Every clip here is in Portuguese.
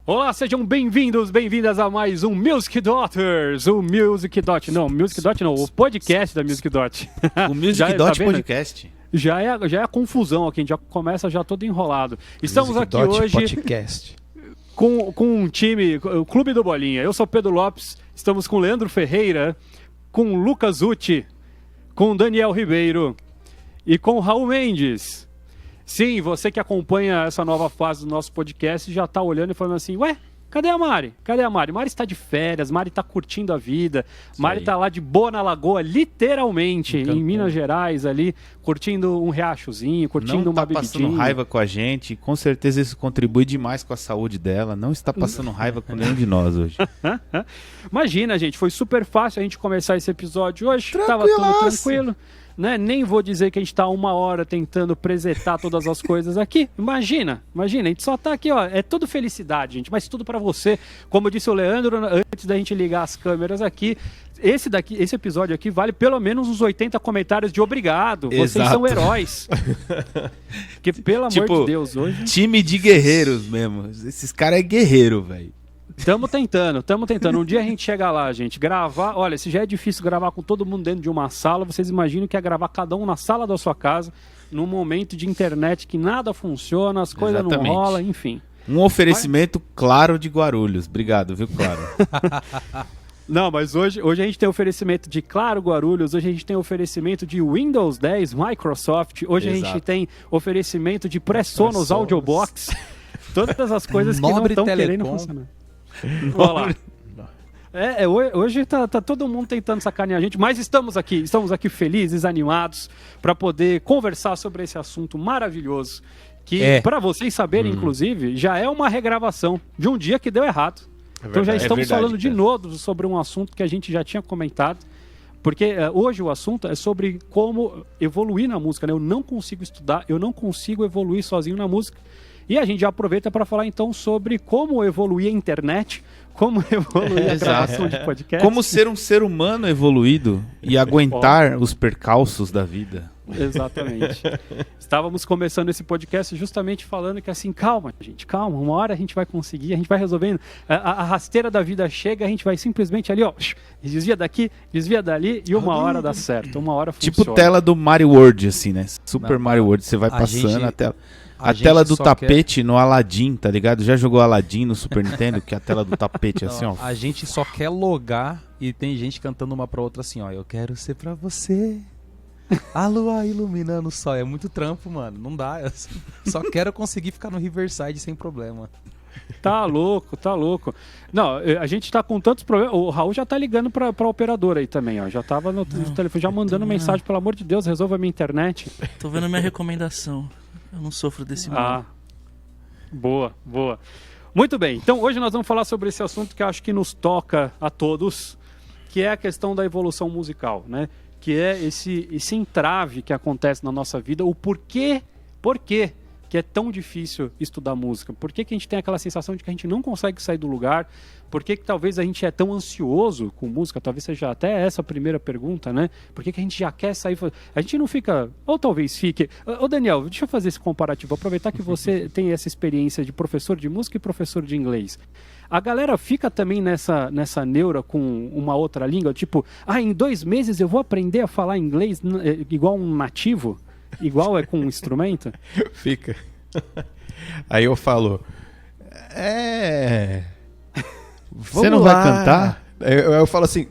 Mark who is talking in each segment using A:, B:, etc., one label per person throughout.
A: Olá, sejam bem-vindos, bem-vindas a mais um Music Daughters, o Music Dot, não, o podcast da Music Dot.
B: O Music Dot Podcast.
A: Já é a confusão aqui, a gente já começa já todo enrolado. Estamos
C: Music
A: aqui
C: Dot
A: hoje
C: Podcast.
A: com um time, o Clube do Bolinha. Eu sou Pedro Lopes, estamos com Leandro Ferreira, com Lucas Uti, com Daniel Ribeiro e com Raul Mendes. Sim, você que acompanha essa nova fase do nosso podcast já está olhando e falando assim, ué, cadê a Mari? Cadê a Mari? Mari está de férias, Mari está curtindo a vida, Mari está lá de boa na lagoa, literalmente, em Minas Gerais ali, curtindo um riachozinho, curtindo uma bebidinha.
B: Não está passando raiva com a gente, com certeza isso contribui demais com a saúde dela, não está passando raiva com nenhum de nós hoje.
A: Imagina, gente, foi super fácil a gente começar esse episódio hoje, estava tudo tranquilo. Né? Nem vou dizer que a gente está 1 hora tentando presetar todas as coisas aqui. Imagina, a gente só está aqui, ó, é tudo felicidade, gente, mas tudo para você. Como disse o Leandro, antes da gente ligar as câmeras aqui, esse episódio aqui vale pelo menos uns 80 comentários de obrigado.
B: Exato.
A: Vocês são heróis. Porque, pelo amor de Deus, hoje...
B: Time de guerreiros mesmo. Esses caras é guerreiro, velho.
A: Tamo tentando. Um dia a gente chega lá, gente. Gravar, olha, se já é difícil gravar com todo mundo dentro de uma sala, vocês imaginam que é gravar cada um na sala da sua casa, num momento de internet que nada funciona, as coisas não rolam, enfim.
B: Um oferecimento claro de Guarulhos. Obrigado, viu, Claro?
A: Não, mas hoje a gente tem oferecimento de Claro Guarulhos, hoje a gente tem oferecimento de Windows 10, Microsoft, hoje a gente tem oferecimento de PreSonus Audiobox, todas as coisas que não estão querendo funcionar. Olha lá. Hoje tá todo mundo tentando sacanear a gente, mas estamos aqui felizes, animados, para poder conversar sobre esse assunto maravilhoso, que para vocês saberem, inclusive, já é uma regravação de um dia que deu errado. Então já estamos falando de novo sobre um assunto que a gente já tinha comentado, porque hoje o assunto é sobre como evoluir na música, né? Eu não consigo estudar, eu não consigo evoluir sozinho na música. E a gente já aproveita para falar então sobre como evoluir a internet, como evoluir a gravação de podcast.
B: Como ser um ser humano evoluído e aguentar os percalços da vida.
A: Exatamente. Estávamos começando esse podcast justamente falando que assim, calma, gente, calma, uma hora a gente vai conseguir, a gente vai resolvendo. A rasteira da vida chega, a gente vai simplesmente ali, ó, desvia daqui, desvia dali e uma hora dá certo, uma hora funciona.
B: Tipo tela do Mario World, assim, né? Super Mario World, você vai passando a tela. A tela do tapete no Aladdin, tá ligado? Já jogou Aladdin no Super Nintendo? Que é a tela do tapete assim, ó.
C: A gente só quer logar e tem gente cantando uma pra outra assim, ó. Eu quero ser pra você, a lua iluminando o sol. É muito trampo, mano. Não dá. Eu só quero conseguir ficar no Riverside sem problema.
A: Tá louco. Não, a gente tá com tantos problemas. O Raul já tá ligando pra operadora aí também, ó. Já tava no telefone, já mandando mensagem, pelo amor de Deus, resolva a minha internet.
D: Tô vendo a minha recomendação. Eu não sofro desse mal.
A: Boa. Muito bem, então hoje nós vamos falar sobre esse assunto que eu acho que nos toca a todos, que é a questão da evolução musical, né? Que é esse entrave que acontece na nossa vida, o porquê que é tão difícil estudar música, por que a gente tem aquela sensação de que a gente não consegue sair do lugar, por que talvez a gente é tão ansioso com música, talvez seja até essa a primeira pergunta, né? Por que a gente já quer sair, a gente não fica, ou talvez fique, ô Daniel, deixa eu fazer esse comparativo, aproveitar que você tem essa experiência de professor de música e professor de inglês. A galera fica também nessa neura com uma outra língua, tipo, em 2 meses eu vou aprender a falar inglês igual um nativo? Igual é com um instrumento?
C: Fica. Aí eu falo,
B: Você não vai cantar?
C: Eu falo assim,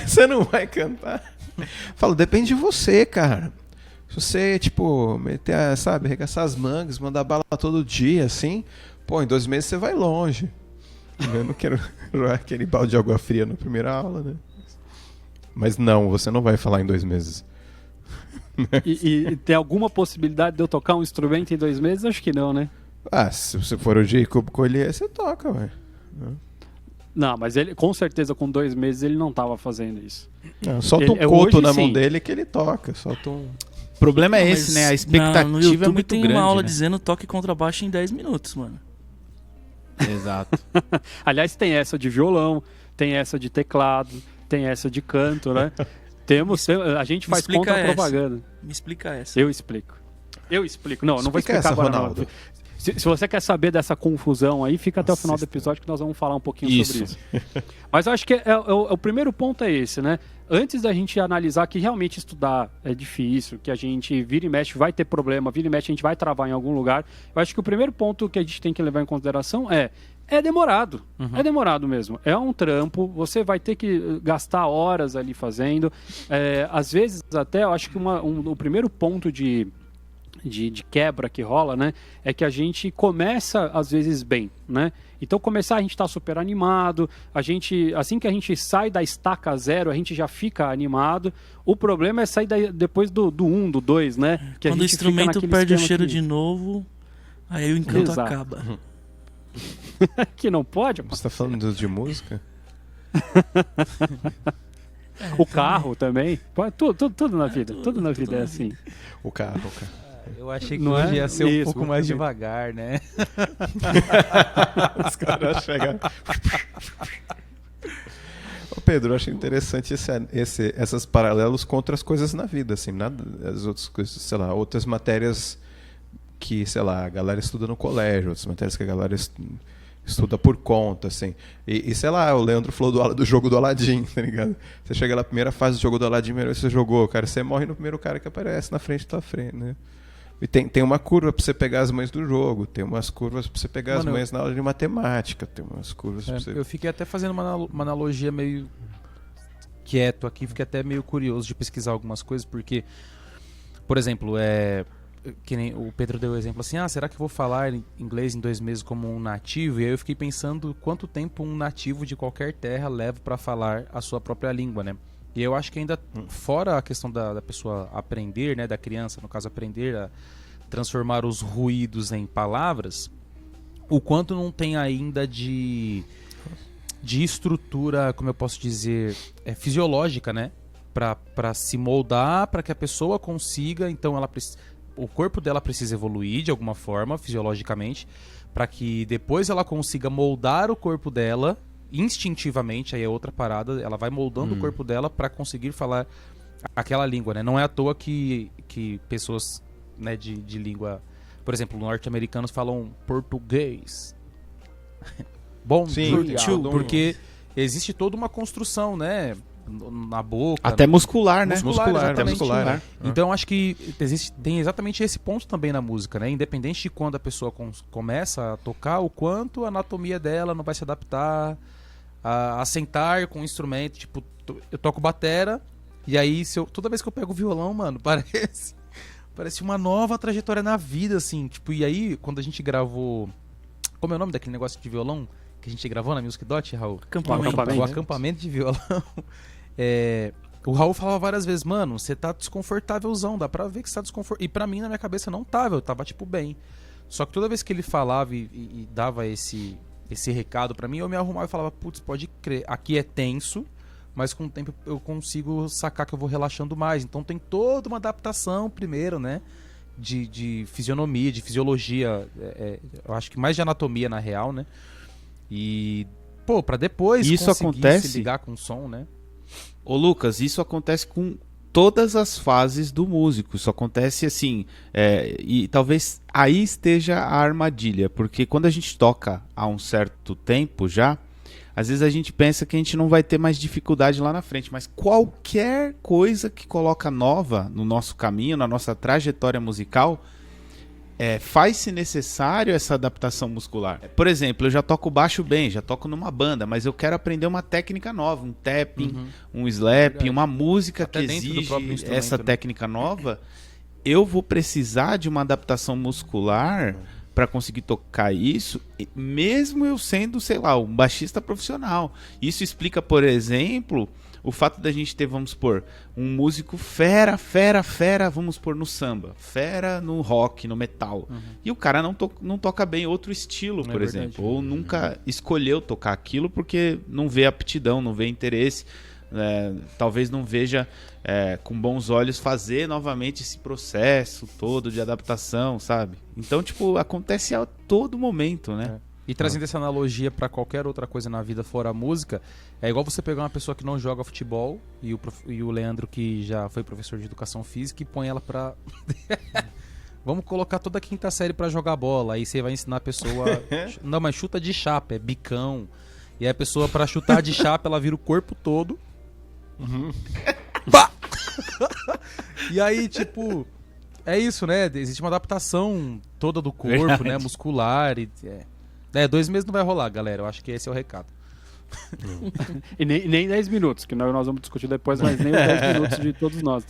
C: você não vai cantar? Falo, depende de você, cara. Se você, tipo, meter, sabe, arregaçar as mangas, mandar bala todo dia, assim, pô, em 2 meses você vai longe. Eu não quero jogar aquele balde de água fria na primeira aula, né? Mas não, você não vai falar em 2 meses.
A: E tem alguma possibilidade de eu tocar um instrumento em 2 meses? Acho que não, né?
C: Se você for o Jacob Collier, você toca, ué.
A: Não, mas ele, com certeza, com 2 meses ele não estava fazendo isso.
C: Solta um coto na mão dele que ele toca. Solta um...
B: O problema é esse, né? A expectativa
D: no YouTube
B: é muito
D: tem
B: grande.
D: Uma aula
B: né?
D: dizendo toque contrabaixo em 10 minutos, mano.
B: Exato.
A: Aliás, tem essa de violão, tem essa de teclado, tem essa de canto, né? A gente faz contra-propaganda.
D: Me explica essa.
A: Eu explico. Não vou explicar
C: essa,
A: agora,
C: Ronaldo.
A: não. Se você quer saber dessa confusão aí, fica até o final do episódio que nós vamos falar um pouquinho sobre isso. Mas eu acho que o primeiro ponto é esse, né? Antes da gente analisar que realmente estudar é difícil, que a gente vira e mexe vai ter problema, vira e mexe a gente vai travar em algum lugar, eu acho que o primeiro ponto que a gente tem que levar em consideração é demorado. É demorado mesmo. É um trampo, você vai ter que gastar horas ali fazendo. Às vezes até, eu acho que o primeiro ponto de quebra que rola, né, é que a gente começa às vezes bem, né? Então a gente tá super animado, assim que a gente sai da estaca zero, a gente já fica animado. O problema é sair depois do 1, do 2, né? Que
D: quando o instrumento perde o cheiro de novo, aí o encanto acaba.
A: Que não pode.
C: Você tá falando de música?
A: O carro também. Tudo na vida. Tudo na vida é assim.
C: O carro.
E: Eu achei que hoje ia ser um pouco mais devagar, né?
C: Os caras chegam. Ô Pedro, eu achei interessante esses paralelos com outras coisas na vida, assim, as outras coisas, sei lá, outras matérias que, sei lá, a galera estuda no colégio, outras matérias que a galera estuda por conta, assim. E sei lá, o Leandro falou do jogo do Aladdin, tá ligado? Você chega na primeira fase do jogo do Aladdin, primeiro você jogou, cara, você morre no primeiro cara que aparece na frente da tua frente, né? E tem uma curva pra você pegar as mães do jogo, tem umas curvas pra você pegar as mães na aula de matemática, tem umas curvas pra você...
E: Eu fiquei até fazendo uma analogia meio quieto aqui, fiquei até meio curioso de pesquisar algumas coisas, porque, por exemplo, que nem o Pedro deu o exemplo assim, será que eu vou falar inglês em 2 meses como um nativo? E aí eu fiquei pensando quanto tempo um nativo de qualquer terra leva pra falar a sua própria língua, né? E eu acho que ainda, fora a questão da pessoa aprender, né, da criança, no caso, aprender a transformar os ruídos em palavras, o quanto não tem ainda de estrutura, como eu posso dizer, fisiológica, né, para se moldar, para que a pessoa consiga, então o corpo dela precisa evoluir de alguma forma, fisiologicamente, para que depois ela consiga moldar o corpo dela instintivamente, aí é outra parada, ela vai moldando o corpo dela para conseguir falar aquela língua, né? Não é à toa que pessoas, né, de língua, por exemplo, norte-americanos falam português. Bom, porque existe toda uma construção, né, na boca,
B: até muscular, né?
E: Muscular. Então acho que tem exatamente esse ponto também na música, né? Independente de quando a pessoa começa a tocar, o quanto a anatomia dela não vai se adaptar a sentar com o instrumento. Tipo, eu toco batera e aí toda vez que eu pego o violão, mano, parece uma nova trajetória na vida, assim. Tipo, e aí quando a gente gravou, como é o nome daquele negócio de violão que a gente gravou na Music Dot, Raul? O acampamento de violão. O Raul falava várias vezes, mano, você tá desconfortávelzão, dá pra ver que você tá desconfortável. E pra mim, na minha cabeça, não tava, eu tava, tipo, bem. Só que toda vez que ele falava e dava esse recado pra mim, eu me arrumava e falava, putz, pode crer, aqui é tenso, mas com o tempo eu consigo sacar que eu vou relaxando mais. Então tem toda uma adaptação primeiro, né, de fisionomia, de fisiologia, eu acho que mais de anatomia na real, né, e, pô, pra depois
B: isso
E: conseguir
B: acontece...
E: se ligar com o som, né.
B: Ô Lucas, isso acontece com todas as fases do músico. Isso acontece assim, e talvez aí esteja a armadilha, porque quando a gente toca há um certo tempo já, às vezes a gente pensa que a gente não vai ter mais dificuldade lá na frente, mas qualquer coisa que coloca nova no nosso caminho, na nossa trajetória musical, faz-se necessário essa adaptação muscular. Por exemplo, eu já toco baixo bem, já toco numa banda, mas eu quero aprender uma técnica nova, um tapping, um slapping, uma música até que exige essa técnica nova. Eu vou precisar de uma adaptação muscular para conseguir tocar isso, mesmo eu sendo, sei lá, um baixista profissional. Isso explica, por exemplo, o fato da gente ter, vamos supor, um músico fera, vamos pôr no samba, fera no rock, no metal. E o cara não toca bem outro estilo, por exemplo. Ou nunca escolheu tocar aquilo porque não vê aptidão, não vê interesse. Talvez não veja com bons olhos fazer novamente esse processo todo de adaptação, sabe? Então, tipo, acontece a todo momento, né?
E: E trazendo essa analogia para qualquer outra coisa na vida fora a música, é igual você pegar uma pessoa que não joga futebol e o Leandro, que já foi professor de educação física, e põe ela pra Vamos colocar toda a quinta série pra jogar bola. Aí você vai ensinar a pessoa... Não, mas chuta de chapa, é bicão. E aí a pessoa, pra chutar de chapa, ela vira o corpo todo. Pá! E aí, tipo... É isso, né? Existe uma adaptação toda do corpo,
B: Verdade.
E: né? Muscular. 2 meses não vai rolar, galera. Eu acho que esse é o recado.
A: E nem 10 minutos, que nós vamos discutir depois, mas nem os 10 minutos de todos nós.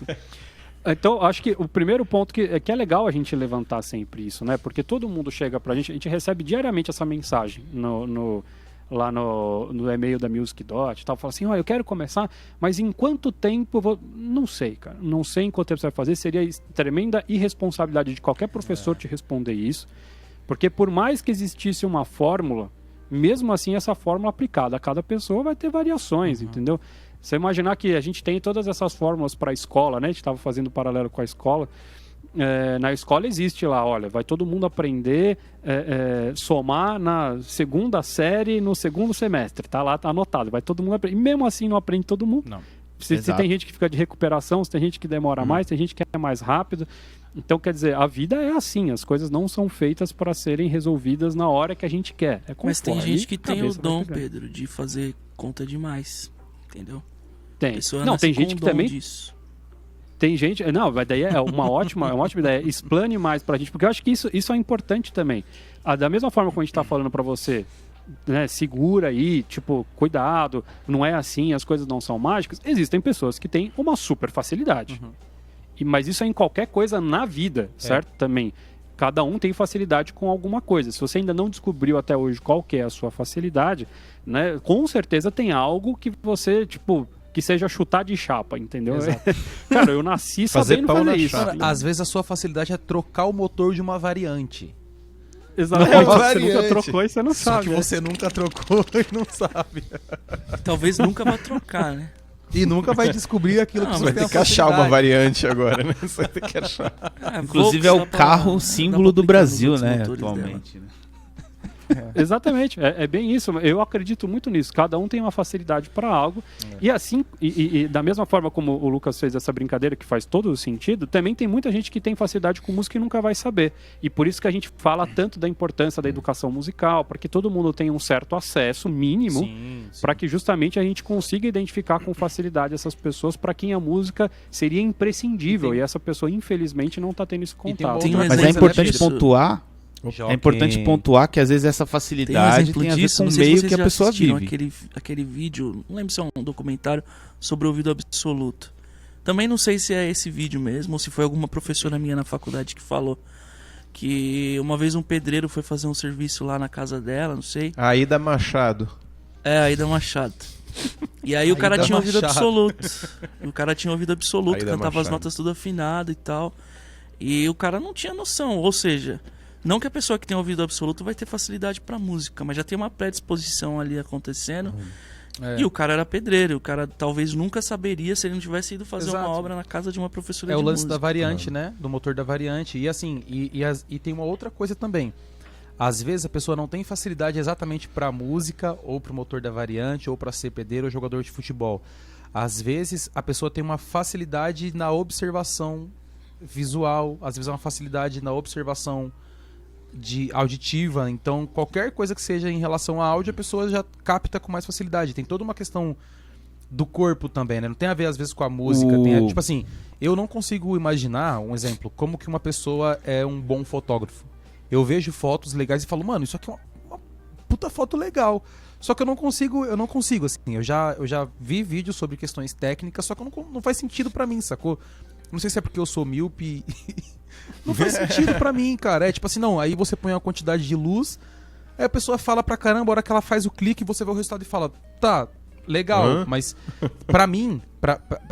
A: Então, acho que o primeiro ponto que é legal a gente levantar sempre isso, né? Porque todo mundo chega pra gente, a gente recebe diariamente essa mensagem lá no e-mail da Music Dot e tal, fala assim, eu quero começar, mas em quanto tempo eu vou... Não sei, cara. Não sei em quanto tempo você vai fazer. Seria tremenda irresponsabilidade de qualquer professor te responder isso. Porque por mais que existisse uma fórmula, mesmo assim essa fórmula aplicada a cada pessoa vai ter variações, entendeu? Você imaginar que a gente tem todas essas fórmulas para a escola, né? A gente estava fazendo paralelo com a escola. Na escola existe lá, olha, vai todo mundo aprender somar na segunda série no segundo semestre, tá lá, tá anotado, vai todo mundo aprender. E mesmo assim não aprende todo mundo.
E: Não.
A: Se tem gente que fica de recuperação, se tem gente que demora mais, tem gente que é mais rápido. Então, quer dizer, a vida é assim, as coisas não são feitas para serem resolvidas na hora que a gente quer.
D: Mas tem gente que tem o dom, Pedro, de fazer conta demais, entendeu?
A: Tem. Não, tem gente que também... Disso. Tem gente... Não, mas daí é uma ótima ideia. Explane mais pra gente, porque eu acho que isso é importante também. Da mesma forma como a gente tá falando pra você, né, segura aí, tipo, cuidado, não é assim, as coisas não são mágicas. Existem pessoas que têm uma super facilidade. Mas isso é em qualquer coisa na vida, certo? Também. Cada um tem facilidade com alguma coisa. Se você ainda não descobriu até hoje qual que é a sua facilidade, né, com certeza tem algo que você, tipo... que seja chutar de chapa, entendeu? Cara, eu nasci sabendo fazer isso.
E: Cara, às vezes a sua facilidade é trocar o motor de uma variante.
A: Exatamente. Você nunca trocou e você não sabe.
E: Só que você nunca trocou e não sabe.
D: Talvez nunca vá trocar, né?
E: E nunca vai descobrir aquilo que você
C: vai ter que achar uma variante agora, né? Você vai ter que achar.
B: Inclusive é o carro símbolo do Brasil, né? Atualmente, né?
A: Exatamente, é bem isso. Eu acredito muito nisso. Cada um tem uma facilidade para algo. E assim, e da mesma forma como o Lucas fez essa brincadeira, que faz todo o sentido, também tem muita gente que tem facilidade com música e nunca vai saber. E por isso que a gente fala tanto da importância da educação musical, para que todo mundo tenha um certo acesso mínimo, para que justamente a gente consiga identificar com facilidade essas pessoas para quem a música seria imprescindível. E essa pessoa, infelizmente, não está tendo esse contato.
B: Mas é importante pontuar. É importante pontuar que às vezes essa facilidade tem a ver com o meio que a pessoa vive.
D: Aquele vídeo, não lembro se é um documentário sobre o ouvido absoluto. Também não sei se é esse vídeo mesmo ou se foi alguma professora minha na faculdade que falou que uma vez um pedreiro foi fazer um serviço lá na casa dela, não sei.
C: Aida Machado.
D: Aida Machado. E aí o cara tinha ouvido absoluto. O cara tinha ouvido absoluto, cantava as notas tudo afinado e tal. E o cara não tinha noção, ou seja... Não que a pessoa que tem ouvido absoluto vai ter facilidade pra música, mas já tem uma predisposição ali acontecendo. E o cara era pedreiro, o cara talvez nunca saberia se ele não tivesse ido fazer uma obra na casa de uma professora de música.
E: É o lance da variante, né? Do motor da variante. E assim, e tem uma outra coisa também. Às vezes a pessoa não tem facilidade exatamente pra música, ou pro motor da variante, ou pra ser pedreiro ou jogador de futebol. Às vezes a pessoa tem uma facilidade na observação visual, às vezes uma facilidade na observação auditiva, então qualquer coisa que seja em relação a áudio a pessoa já capta com mais facilidade. Tem toda uma questão do corpo também, né? Não tem a ver às vezes com a música, tipo assim, eu não consigo imaginar, um exemplo, como que uma pessoa é um bom fotógrafo. Eu vejo fotos legais e falo, mano, isso aqui é uma puta foto legal. Só que eu não consigo assim, eu já vi vídeos sobre questões técnicas, só que não faz sentido pra mim, sacou? Não sei se é porque eu sou míope. Não faz sentido pra mim, cara. É tipo assim, não, aí você põe uma quantidade de luz, aí a pessoa fala pra caramba, a hora que ela faz o clique, você vê o resultado e fala, tá, legal, mas pra mim,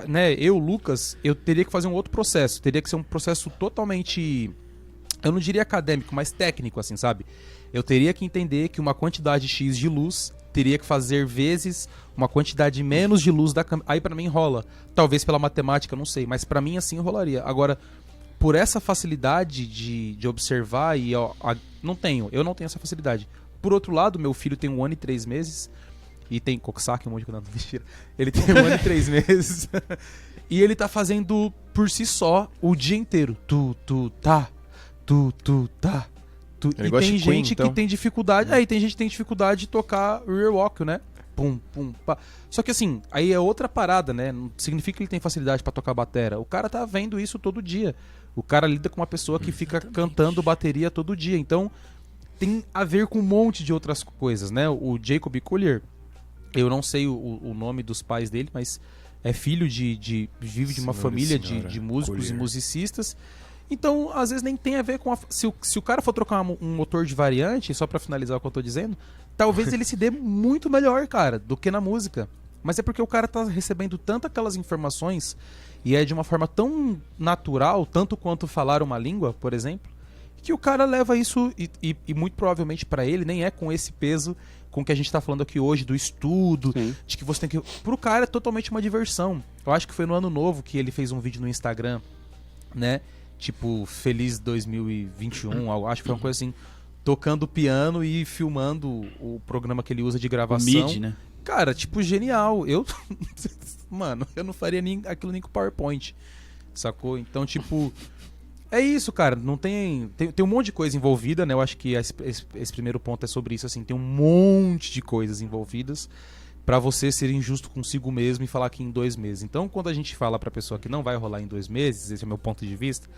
E: né, Lucas, eu teria que fazer um outro processo. Teria que ser um processo totalmente, eu não diria acadêmico, mas técnico, assim, sabe? Eu teria que entender que uma quantidade X de luz teria que fazer vezes uma quantidade menos de luz da câmera. Aí pra mim rola. Talvez pela matemática, não sei, mas pra mim assim rolaria. Agora, por essa facilidade de observar e eu não tenho essa facilidade. Por outro lado, meu filho tem 1 ano e 3 meses e tem coxaque, um monte de coisa, mentira. Ele tem 1 ano e 3 meses e ele tá fazendo por si só o dia inteiro. tá.
C: Ele
E: E
C: gosta
E: tem
C: de Queen,
E: gente
C: então.
E: que tem dificuldade. Aí tem gente que tem dificuldade de tocar rear walk, né? Pum, pum, pá. Só que assim, aí é outra parada, né? Não significa que ele tem facilidade pra tocar batera. O cara tá vendo isso todo dia. O cara lida com uma pessoa que fica cantando bateria todo dia. Então, tem a ver com um monte de outras coisas, né? O Jacob Collier, eu não sei o nome dos pais dele, mas é filho vive de uma família de músicos
C: Collier.
E: e musicistas. Então, às vezes nem tem a ver com se o cara for trocar um motor de variante, só pra finalizar o que eu tô dizendo, talvez ele se dê muito melhor, cara, do que na música. Mas é porque o cara tá recebendo tanto aquelas informações e é de uma forma tão natural, tanto quanto falar uma língua, por exemplo, que o cara leva isso e muito provavelmente pra ele nem é com esse peso com que a gente tá falando aqui hoje, do estudo,
A: Sim.
E: de que você tem que... Pro cara é totalmente uma diversão. Eu acho que foi no Ano Novo que ele fez um vídeo no Instagram, né? Tipo, Feliz 2021, acho que foi uma coisa assim, tocando piano e filmando o programa que ele usa de
B: O
E: gravação.
B: MIDI, né?
E: Cara, tipo, genial. Mano, eu não faria aquilo nem com PowerPoint, sacou? Então, tipo, é isso, cara. Não tem um monte de coisa envolvida, né? Eu acho que esse primeiro ponto é sobre isso, assim. Tem um monte de coisas envolvidas pra você ser injusto consigo mesmo e falar que em 2 meses. Então, quando a gente fala pra pessoa que não vai rolar em 2 meses, esse é o meu ponto de vista,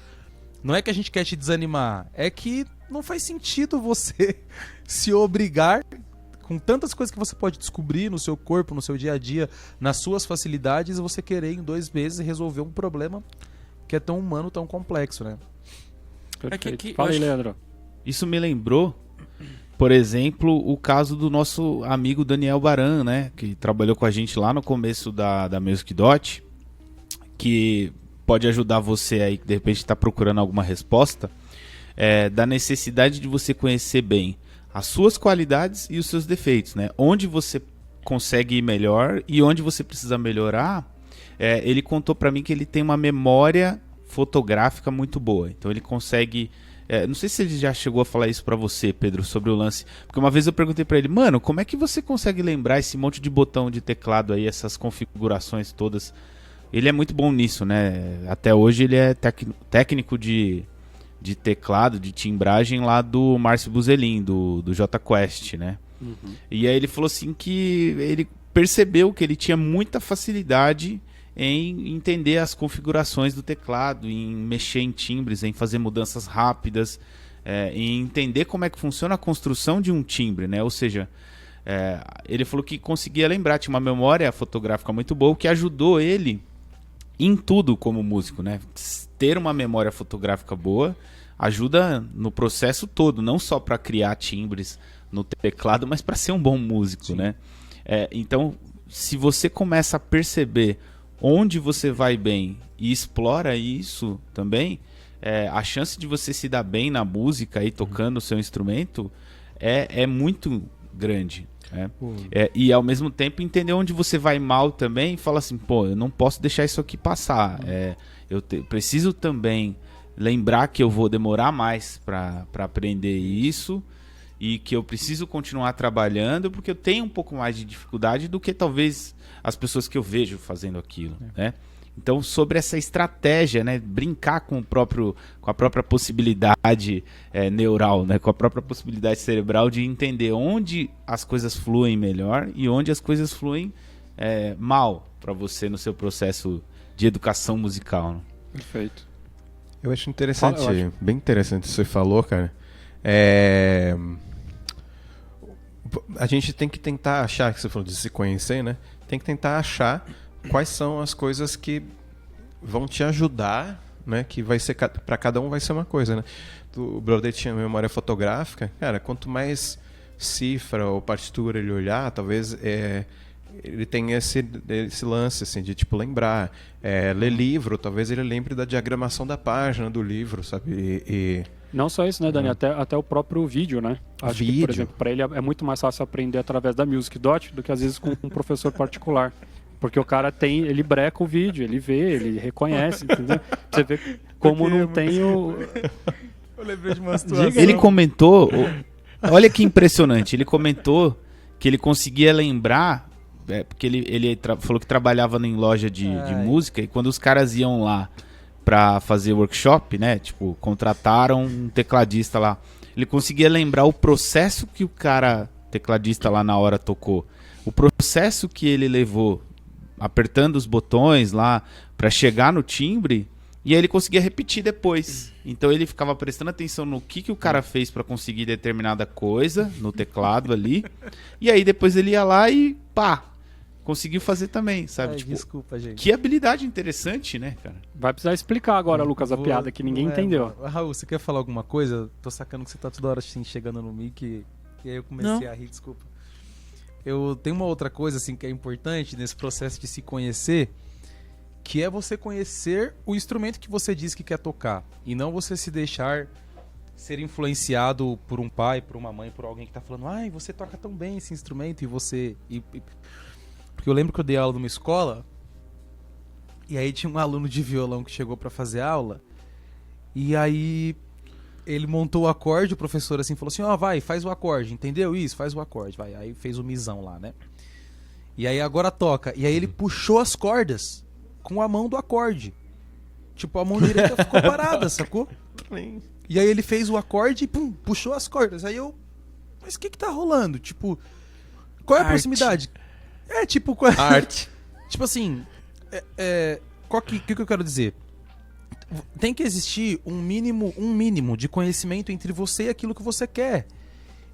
E: não é que a gente quer te desanimar, é que não faz sentido você se obrigar com tantas coisas que você pode descobrir no seu corpo, no seu dia a dia, nas suas facilidades, você querer em 2 meses resolver um problema que é tão humano, tão complexo, né?
A: Perfeito. Fala aí, Leandro.
B: Isso me lembrou, por exemplo, o caso do nosso amigo Daniel Baran, né? Que trabalhou com a gente lá no começo da Music Dot, que pode ajudar você aí que de repente está procurando alguma resposta, da necessidade de você conhecer bem as suas qualidades e os seus defeitos, né? Onde você consegue ir melhor e onde você precisa melhorar. Ele contou para mim que ele tem uma memória fotográfica muito boa, então ele consegue... não sei se ele já chegou a falar isso pra você, Pedro, sobre o lance. Porque uma vez eu perguntei pra ele, mano, como é que você consegue lembrar esse monte de botão de teclado aí, essas configurações todas? Ele é muito bom nisso, né? Até hoje ele é técnico de teclado, de timbragem lá do Márcio Buzelin, do J Quest, né? Uhum. E aí ele falou assim que ele percebeu que ele tinha muita facilidade em entender as configurações do teclado, em mexer em timbres, em fazer mudanças rápidas, em entender como é que funciona a construção de um timbre, né? Ou seja, ele falou que conseguia lembrar, tinha uma memória fotográfica muito boa, que ajudou ele em tudo como músico, né? Ter uma memória fotográfica boa ajuda no processo todo, não só para criar timbres no teclado, mas para ser um bom músico, sim, né? Então, se você começa a perceber onde você vai bem e explora isso também, a chance de você se dar bem na música e tocando o seu instrumento é muito grande. E ao mesmo tempo entender onde você vai mal também e fala assim, pô, eu não posso deixar isso aqui passar. Eu preciso também lembrar que eu vou demorar mais para aprender isso e que eu preciso continuar trabalhando porque eu tenho um pouco mais de dificuldade do que talvez as pessoas que eu vejo fazendo aquilo, né? Então, sobre essa estratégia, né, brincar com a própria possibilidade neural, né, com a própria possibilidade cerebral de entender onde as coisas fluem melhor e onde as coisas fluem mal para você no seu processo de educação musical, né?
A: Perfeito.
C: Eu acho interessante, bem interessante o que você falou, cara. A gente tem que tentar achar, que você falou de se conhecer, né? Tem que tentar achar quais são as coisas que vão te ajudar, né? Que vai ser, para cada um vai ser uma coisa, né? O brother tinha memória fotográfica, cara, quanto mais cifra ou partitura ele olhar, talvez ele tenha esse lance assim, de tipo lembrar, ler livro, talvez ele lembre da diagramação da página do livro, sabe?
A: Não só isso, né, Dani? Até o próprio vídeo, né? Acho que, por exemplo, para ele é muito mais fácil aprender através da Music Dot do que às vezes com um professor particular. Porque o cara ele breca o vídeo, ele vê, ele reconhece, entendeu? Você vê como não tem o...
E: Eu lembrei de uma situação.
B: Ele comentou, olha que impressionante, ele comentou que ele conseguia lembrar, porque ele falou que trabalhava em loja de música, e quando os caras iam lá pra fazer workshop, né? Tipo, contrataram um tecladista lá. Ele conseguia lembrar o processo que o tecladista lá na hora tocou. O processo que ele levou apertando os botões lá pra chegar no timbre. E aí ele conseguia repetir depois. Então ele ficava prestando atenção no que o cara fez pra conseguir determinada coisa no teclado ali. E aí depois ele ia lá e pá, conseguiu fazer também, sabe? Tipo,
E: desculpa, gente.
B: que habilidade interessante, né, cara?
A: Vai precisar explicar agora, Lucas, a piada que ninguém entendeu.
E: Raul, você quer falar alguma coisa? Tô sacando que você tá toda hora assim, chegando no mic e aí eu comecei a rir, desculpa. Eu tenho uma outra coisa assim que é importante nesse processo de se conhecer, que é você conhecer o instrumento que você diz que quer tocar e não você se deixar ser influenciado por um pai, por uma mãe, por alguém que tá falando, ai, você toca tão bem esse instrumento e você... Porque eu lembro que eu dei aula numa escola e aí tinha um aluno de violão que chegou pra fazer aula e aí ele montou o acorde, o professor assim falou assim, vai, faz o acorde, entendeu isso? Faz o acorde, vai. Aí fez o misão lá, né? E aí agora toca. E aí ele puxou as cordas com a mão do acorde. Tipo, a mão direita ficou parada, sacou? E aí ele fez o acorde e pum, puxou as cordas. Aí eu... Mas o que tá rolando? Tipo, qual é a proximidade? É, tipo...
C: Arte.
E: Tipo assim... O que eu quero dizer? Tem que existir um mínimo de conhecimento entre você e aquilo que você quer.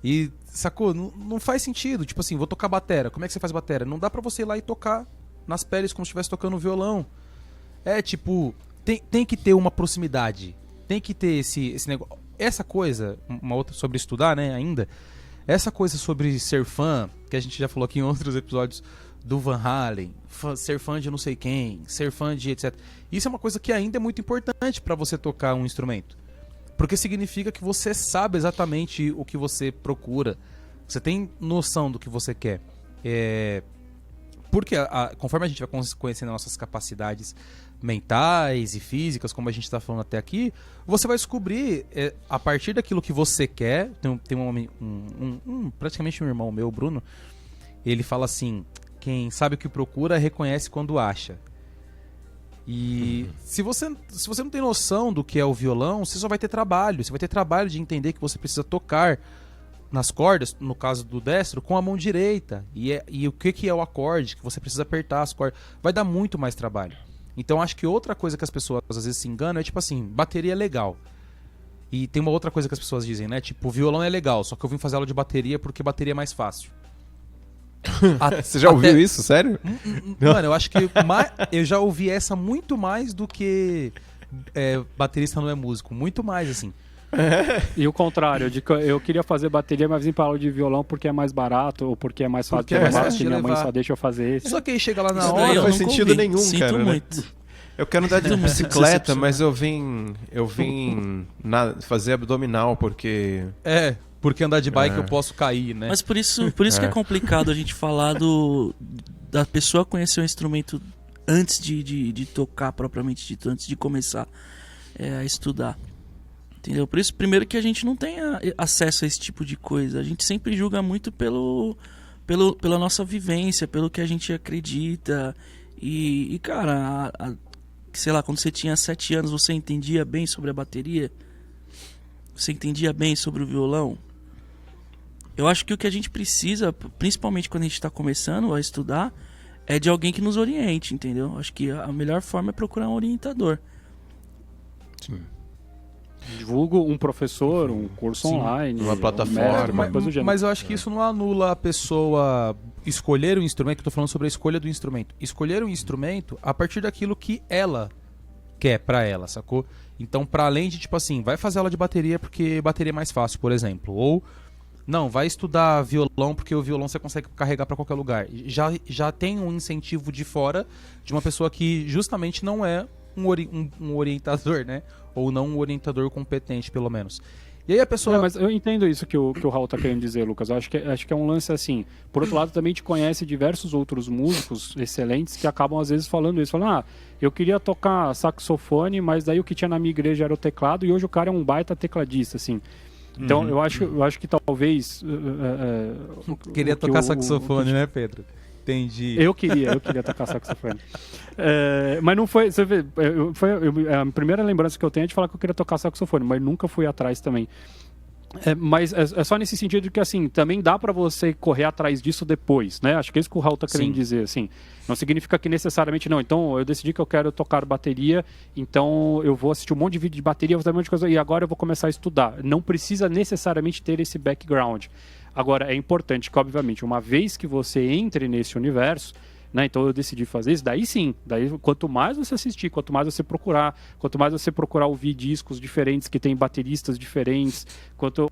E: E, sacou? Não faz sentido. Tipo assim, vou tocar batera. Como é que você faz batera? Não dá pra você ir lá e tocar nas peles como se estivesse tocando violão. É, tipo... Tem que ter uma proximidade. Tem que ter esse negócio. Essa coisa, uma outra sobre estudar, né, ainda. Essa coisa sobre ser fã, que a gente já falou aqui em outros episódios, do Van Halen, ser fã de não sei quem, ser fã de etc. Isso é uma coisa que ainda é muito importante para você tocar um instrumento. Porque significa que você sabe exatamente o que você procura. Você tem noção do que você quer. Porque conforme a gente vai conhecendo nossas capacidades mentais e físicas, como a gente está falando até aqui, você vai descobrir, a partir daquilo que você quer. Tem praticamente um irmão meu, Bruno, ele fala assim: quem sabe o que procura, reconhece quando acha. E se você não tem noção do que é o violão, você só vai ter trabalho. Você vai ter trabalho de entender que você precisa tocar nas cordas, no caso do destro, com a mão direita. E o que é o acorde, que você precisa apertar as cordas. Vai dar muito mais trabalho. Então acho que outra coisa que as pessoas às vezes se enganam é tipo assim, bateria é legal. E tem uma outra coisa que as pessoas dizem, né? Tipo, violão é legal, só que eu vim fazer aula de bateria porque bateria é mais fácil.
C: Você já ouviu isso? Sério?
E: Mano, eu acho que eu já ouvi essa muito mais do que baterista não é músico. Muito mais, assim.
A: E o contrário, eu queria fazer bateria, mas vim pra aula de violão porque é mais barato ou porque é mais fácil de levar, porque minha mãe só deixa eu fazer isso.
E: Só que aí chega lá na
C: hora, não faz sentido nenhum,
D: Sinto
C: cara.
D: muito.
C: Né? Eu quero andar de bicicleta, mas eu vim fazer abdominal porque...
E: Porque andar de bike eu posso cair, né?
D: Mas por isso que é complicado a gente falar da pessoa conhecer o instrumento antes de tocar propriamente dito, antes de começar a estudar. Entendeu? Por isso, primeiro que a gente não tem acesso a esse tipo de coisa. A gente sempre julga muito pela nossa vivência, pelo que a gente acredita. E cara, sei lá, quando você tinha 7 anos, você entendia bem sobre a bateria? Você entendia bem sobre o violão? Eu acho que o que a gente precisa, principalmente quando a gente está começando a estudar, é de alguém que nos oriente, entendeu? Acho que a melhor forma é procurar um orientador.
C: Sim.
A: Divulgo um professor, um curso online,
C: uma plataforma,
A: coisa do gênero.
E: Mas eu acho que isso não anula a pessoa escolher o instrumento. Eu tô falando sobre a escolha do instrumento. Escolher um instrumento a partir daquilo que ela quer pra ela, sacou? Então, pra além de, tipo assim, vai fazer aula de bateria porque bateria é mais fácil, por exemplo. Ou, não, vai estudar violão porque o violão você consegue carregar pra qualquer lugar. Já tem um incentivo de fora de uma pessoa que justamente não é um orientador, né? Ou não um orientador competente, pelo menos. E aí a pessoa...
A: mas eu entendo isso que o Raul tá querendo dizer, Lucas. Eu acho que é um lance assim. Por outro lado, também te conhece diversos outros músicos excelentes que acabam às vezes falando isso. Falando, eu queria tocar saxofone, mas daí o que tinha na minha igreja era o teclado e hoje o cara é um baita tecladista, assim. Então, eu acho que talvez...
E: Queria tocar saxofone, né, Pedro? Entendi.
A: Eu queria tocar saxofone. Mas não foi... Você vê, a primeira lembrança que eu tenho é de falar que eu queria tocar saxofone, mas nunca fui atrás também. Mas é só nesse sentido que, assim, também dá pra você correr atrás disso depois, né? Acho que é isso que o Raul tá querendo dizer, assim. Não significa que necessariamente não. Então, eu decidi que eu quero tocar bateria, então eu vou assistir um monte de vídeo de bateria, vou fazer um monte de coisa, e agora eu vou começar a estudar. Não precisa necessariamente ter esse background. Agora, é importante que, obviamente, uma vez que você entre nesse universo, né, então eu decidi fazer isso, daí sim, quanto mais você assistir, quanto mais você procurar ouvir discos diferentes que tem bateristas diferentes,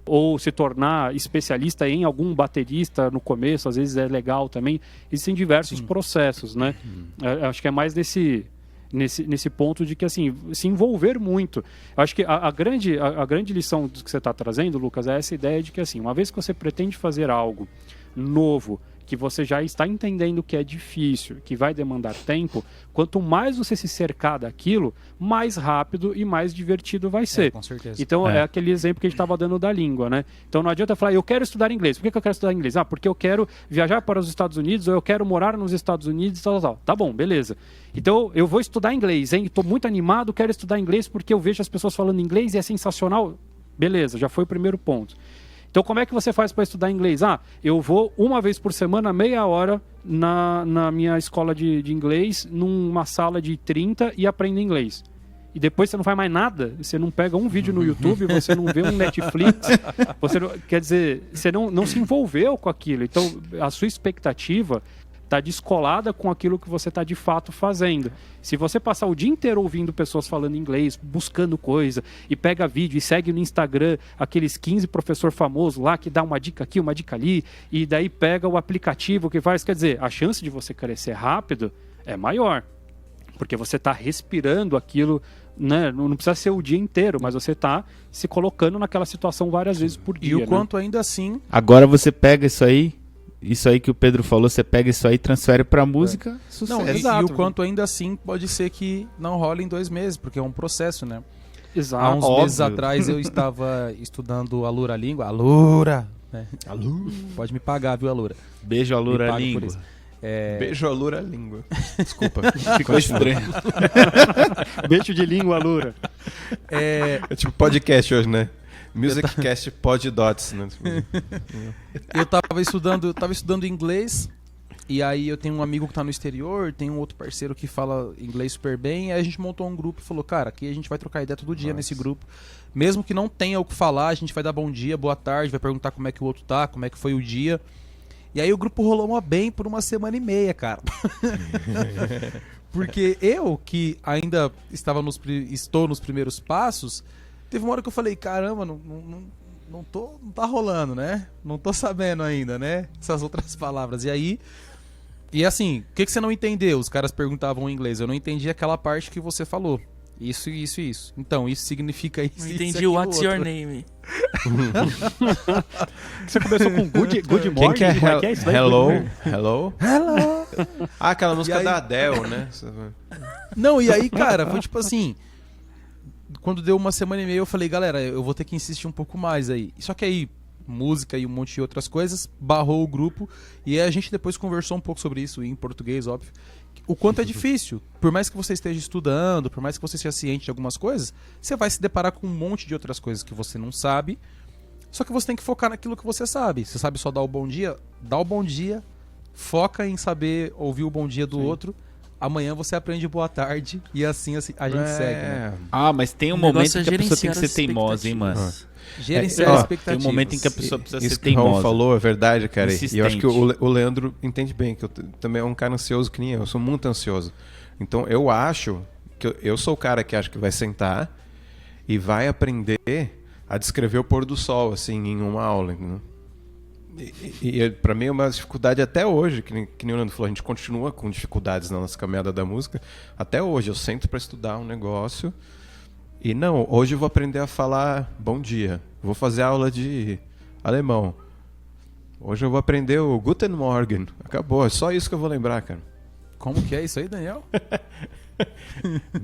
A: ou se tornar especialista em algum baterista no começo, às vezes é legal também. Existem diversos processos, né? Acho que é mais nesse ponto de que, assim, se envolver muito. Acho que a grande lição que você está trazendo, Lucas, é essa ideia de que, assim, uma vez que você pretende fazer algo novo, que você já está entendendo que é difícil, que vai demandar tempo, quanto mais você se cercar daquilo, mais rápido e mais divertido vai ser.
E: Com certeza.
A: Então, é aquele exemplo que a gente estava dando da língua, né? Então, não adianta falar, eu quero estudar inglês. Por que eu quero estudar inglês? Porque eu quero viajar para os Estados Unidos, ou eu quero morar nos Estados Unidos, tal. Tá bom, beleza. Então, eu vou estudar inglês, hein? Estou muito animado, quero estudar inglês porque eu vejo as pessoas falando inglês e é sensacional. Beleza, já foi o primeiro ponto. Então, como é que você faz para estudar inglês? Eu vou uma vez por semana, meia hora, na minha escola de inglês, numa sala de 30 e aprendo inglês. E depois você não faz mais nada, você não pega um vídeo no YouTube, você não vê um Netflix, quer dizer, você não se envolveu com aquilo. Então, a sua expectativa está descolada com aquilo que você está de fato fazendo. Se você passar o dia inteiro ouvindo pessoas falando inglês, buscando coisa, e pega vídeo e segue no Instagram aqueles 15 professor famoso lá que dá uma dica aqui, uma dica ali, e daí pega o aplicativo que faz, quer dizer, a chance de você crescer rápido é maior, porque você está respirando aquilo, né? Não precisa ser o dia inteiro, mas você está se colocando naquela situação várias vezes por dia.
E: E o quanto ainda assim...
B: Agora você pega isso aí que o Pedro falou, você pega isso aí e transfere pra música, sucesso.
E: Não, e o quanto ainda assim pode ser que não role em 2 meses, porque é um processo, né?
A: Exato.
E: Há uns meses atrás eu estava estudando Alura Língua. Alura! Né? Pode me pagar, viu, Alura?
B: Beijo, Alura Língua.
C: Beijo, Alura Língua. Desculpa.
B: Ficou estranho.
A: Beijo de língua, Alura.
C: É tipo podcast hoje, né? Musiccast Pod Dots, né?
E: Eu tava estudando inglês, e aí eu tenho um amigo que tá no exterior, tem um outro parceiro que fala inglês super bem, e aí a gente montou um grupo e falou, cara, aqui a gente vai trocar ideia todo dia nesse grupo. Mesmo que não tenha o que falar, a gente vai dar bom dia, boa tarde, vai perguntar como é que o outro tá, como é que foi o dia. E aí o grupo rolou uma bem por 1 semana e meia, cara. Porque eu, que ainda estou nos primeiros passos, teve uma hora que eu falei, caramba, não tá rolando, né? Não tô sabendo ainda, né? Essas outras palavras. E assim, o que você não entendeu? Os caras perguntavam em inglês. Eu não entendi aquela parte que você falou. Isso. Então, isso significa isso.
D: Não entendi o what's your name.
A: Você começou com good morning?
C: Quem que é
A: Hello?
C: Hello? Aquela música da Adele, né?
E: Não, e aí, cara, foi tipo assim... Quando deu 1 semana e meia, eu falei, galera, eu vou ter que insistir um pouco mais aí. Só que aí, música e um monte de outras coisas, barrou o grupo. E aí a gente depois conversou um pouco sobre isso, em português, óbvio. O quanto é difícil. Por mais que você esteja estudando, por mais que você seja ciente de algumas coisas, você vai se deparar com um monte de outras coisas que você não sabe. Só que você tem que focar naquilo que você sabe. Você sabe só dar o bom dia? Dá o bom dia, foca em saber ouvir o bom dia do outro. Amanhã você aprende boa tarde e assim a gente segue, né?
B: Mas tem um momento em que a pessoa tem que ser teimosa, hein, mano?
E: Gerenciar expectativas.
B: Tem um momento em que a pessoa precisa ser
C: Isso que o
B: teimosa.
C: Raul falou é verdade, cara.
B: Insistente.
C: E eu acho que o Leandro entende bem, que eu também é um cara ansioso que nem eu sou muito ansioso. Então eu acho que eu sou o cara que acha que vai sentar e vai aprender a descrever o pôr do sol, assim, em uma aula, né? E pra mim é uma dificuldade até hoje, que nem o Leandro falou, a gente continua com dificuldades na nossa caminhada da música. Até hoje eu sento pra estudar um negócio e não, hoje eu vou aprender a falar bom dia, vou fazer aula de alemão, hoje eu vou aprender o Guten Morgen, acabou, é só isso que eu vou lembrar, cara.
E: Como que é isso aí, Daniel?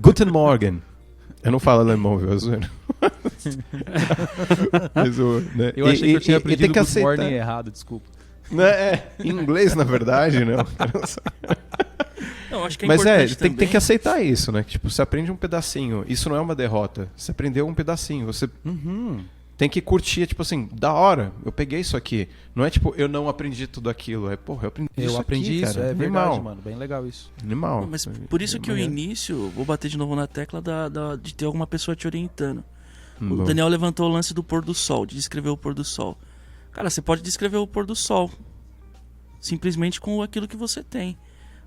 C: Guten Morgen. Eu não falo alemão, viu?
E: Mas, né? Eu achei que eu tinha aprendido Good Morning errado, desculpa.
C: Em inglês, na verdade, não.
D: Não, acho que é
C: Mas
D: importante
C: tem que aceitar isso, né? Tipo, você aprende um pedacinho. Isso não é uma derrota. Você aprendeu um pedacinho. Você tem que curtir, tipo assim, da hora. Eu peguei isso aqui. Não é tipo, eu não aprendi tudo aquilo. É, porra, eu aprendi isso aqui,
E: isso,
C: cara.
E: é
C: Animal.
E: verdade, mano. Bem legal isso.
C: Animal.
D: Mas por isso que o início, vou bater de novo na tecla de ter alguma pessoa te orientando. O Daniel levantou o lance do pôr do sol, de descrever o pôr do sol. Cara, você pode descrever o pôr do sol simplesmente com aquilo que você tem.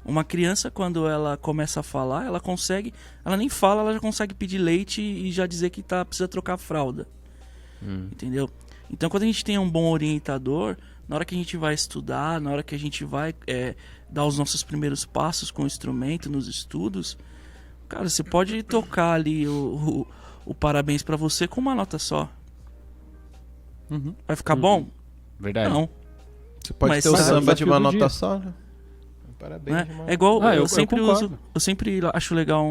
D: Uma criança, quando ela começa a falar, ela nem fala, ela já consegue pedir leite e já dizer que precisa trocar a fralda. Entendeu? Então, quando a gente tem um bom orientador, na hora que a gente vai estudar, na hora que a gente vai dar os nossos primeiros passos com o instrumento, nos estudos, cara, você pode tocar ali o parabéns pra você com uma nota só. Vai ficar bom?
B: Verdade.
D: Não.
C: Você pode ter o samba de uma nota só, né? Parabéns, irmão.
D: É igual, eu sempre acho legal,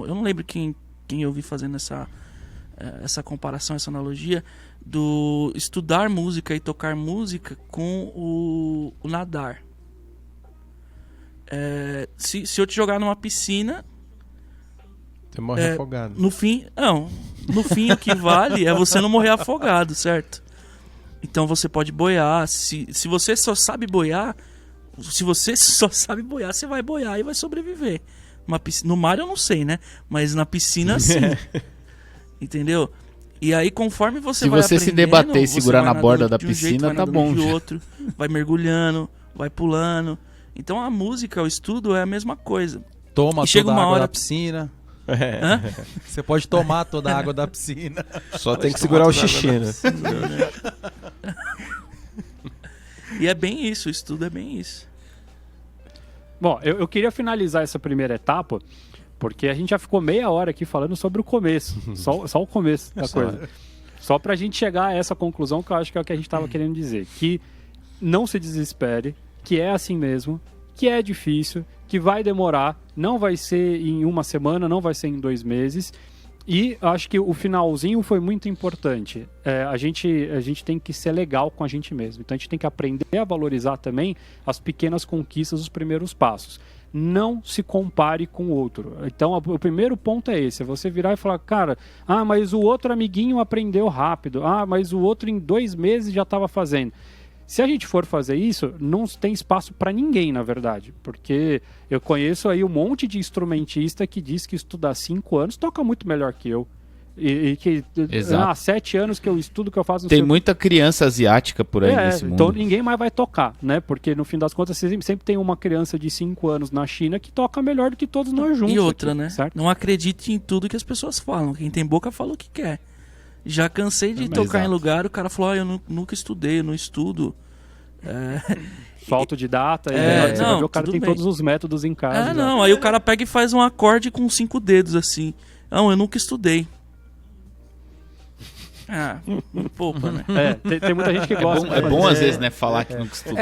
D: eu não lembro quem eu vi fazendo essa comparação, essa analogia, do estudar música e tocar música com o nadar. Se eu te jogar numa piscina...
C: Você morre afogado.
D: No fim o que vale é você não morrer afogado, certo? Então você pode boiar. Se você só sabe boiar, você vai boiar e vai sobreviver. No mar eu não sei, né? Mas na piscina sim. Entendeu? E aí conforme você vai aprendendo...
B: Se você se debater e segurar na borda da piscina, tá bom.
D: De outro, vai mergulhando, vai pulando. Então a música, o estudo é a mesma coisa.
E: Toma toda a água da piscina. Você pode tomar toda a água da piscina.
C: Só tem que segurar o xixi, né?
D: E é bem isso, o estudo é bem isso.
A: Bom, eu queria finalizar essa primeira etapa, porque a gente já ficou meia hora aqui falando sobre o começo. só o começo da coisa. Só pra gente chegar a essa conclusão que eu acho que é o que a gente estava querendo dizer. Que não se desespere, que é assim mesmo, que é difícil, que vai demorar, não vai ser em uma semana, não vai ser em 2 meses. E acho que o finalzinho foi muito importante. A gente tem que ser legal com a gente mesmo. Então a gente tem que aprender a valorizar também as pequenas conquistas, os primeiros passos. Não se compare com o outro. Então o primeiro ponto é esse. É você virar e falar, cara, mas o outro amiguinho aprendeu rápido. Mas o outro em 2 meses já estava fazendo. Se a gente for fazer isso, não tem espaço para ninguém, na verdade. Porque eu conheço aí um monte de instrumentista que diz que estudar 5 anos toca muito melhor que eu. E que há 7 anos que eu estudo, que eu faço...
B: Tem muita criança asiática por aí nesse mundo.
A: Então ninguém mais vai tocar, né? Porque no fim das contas, sempre tem uma criança de 5 anos na China que toca melhor do que todos nós juntos.
D: E outra,
A: aqui,
D: né?
A: Certo?
D: Não acredite em tudo que as pessoas falam. Quem tem boca fala o que quer. Já cansei de tocar em lugar, o cara falou, eu nunca estudei, eu não estudo.
A: Falta de data, você vai ver, o cara tem todos os métodos em casa.
D: Aí o cara pega e faz um acorde com 5 dedos, assim. Não, eu nunca estudei. Poupa, né?
A: Tem muita gente que gosta.
B: É bom às vezes, né, falar que nunca estudou.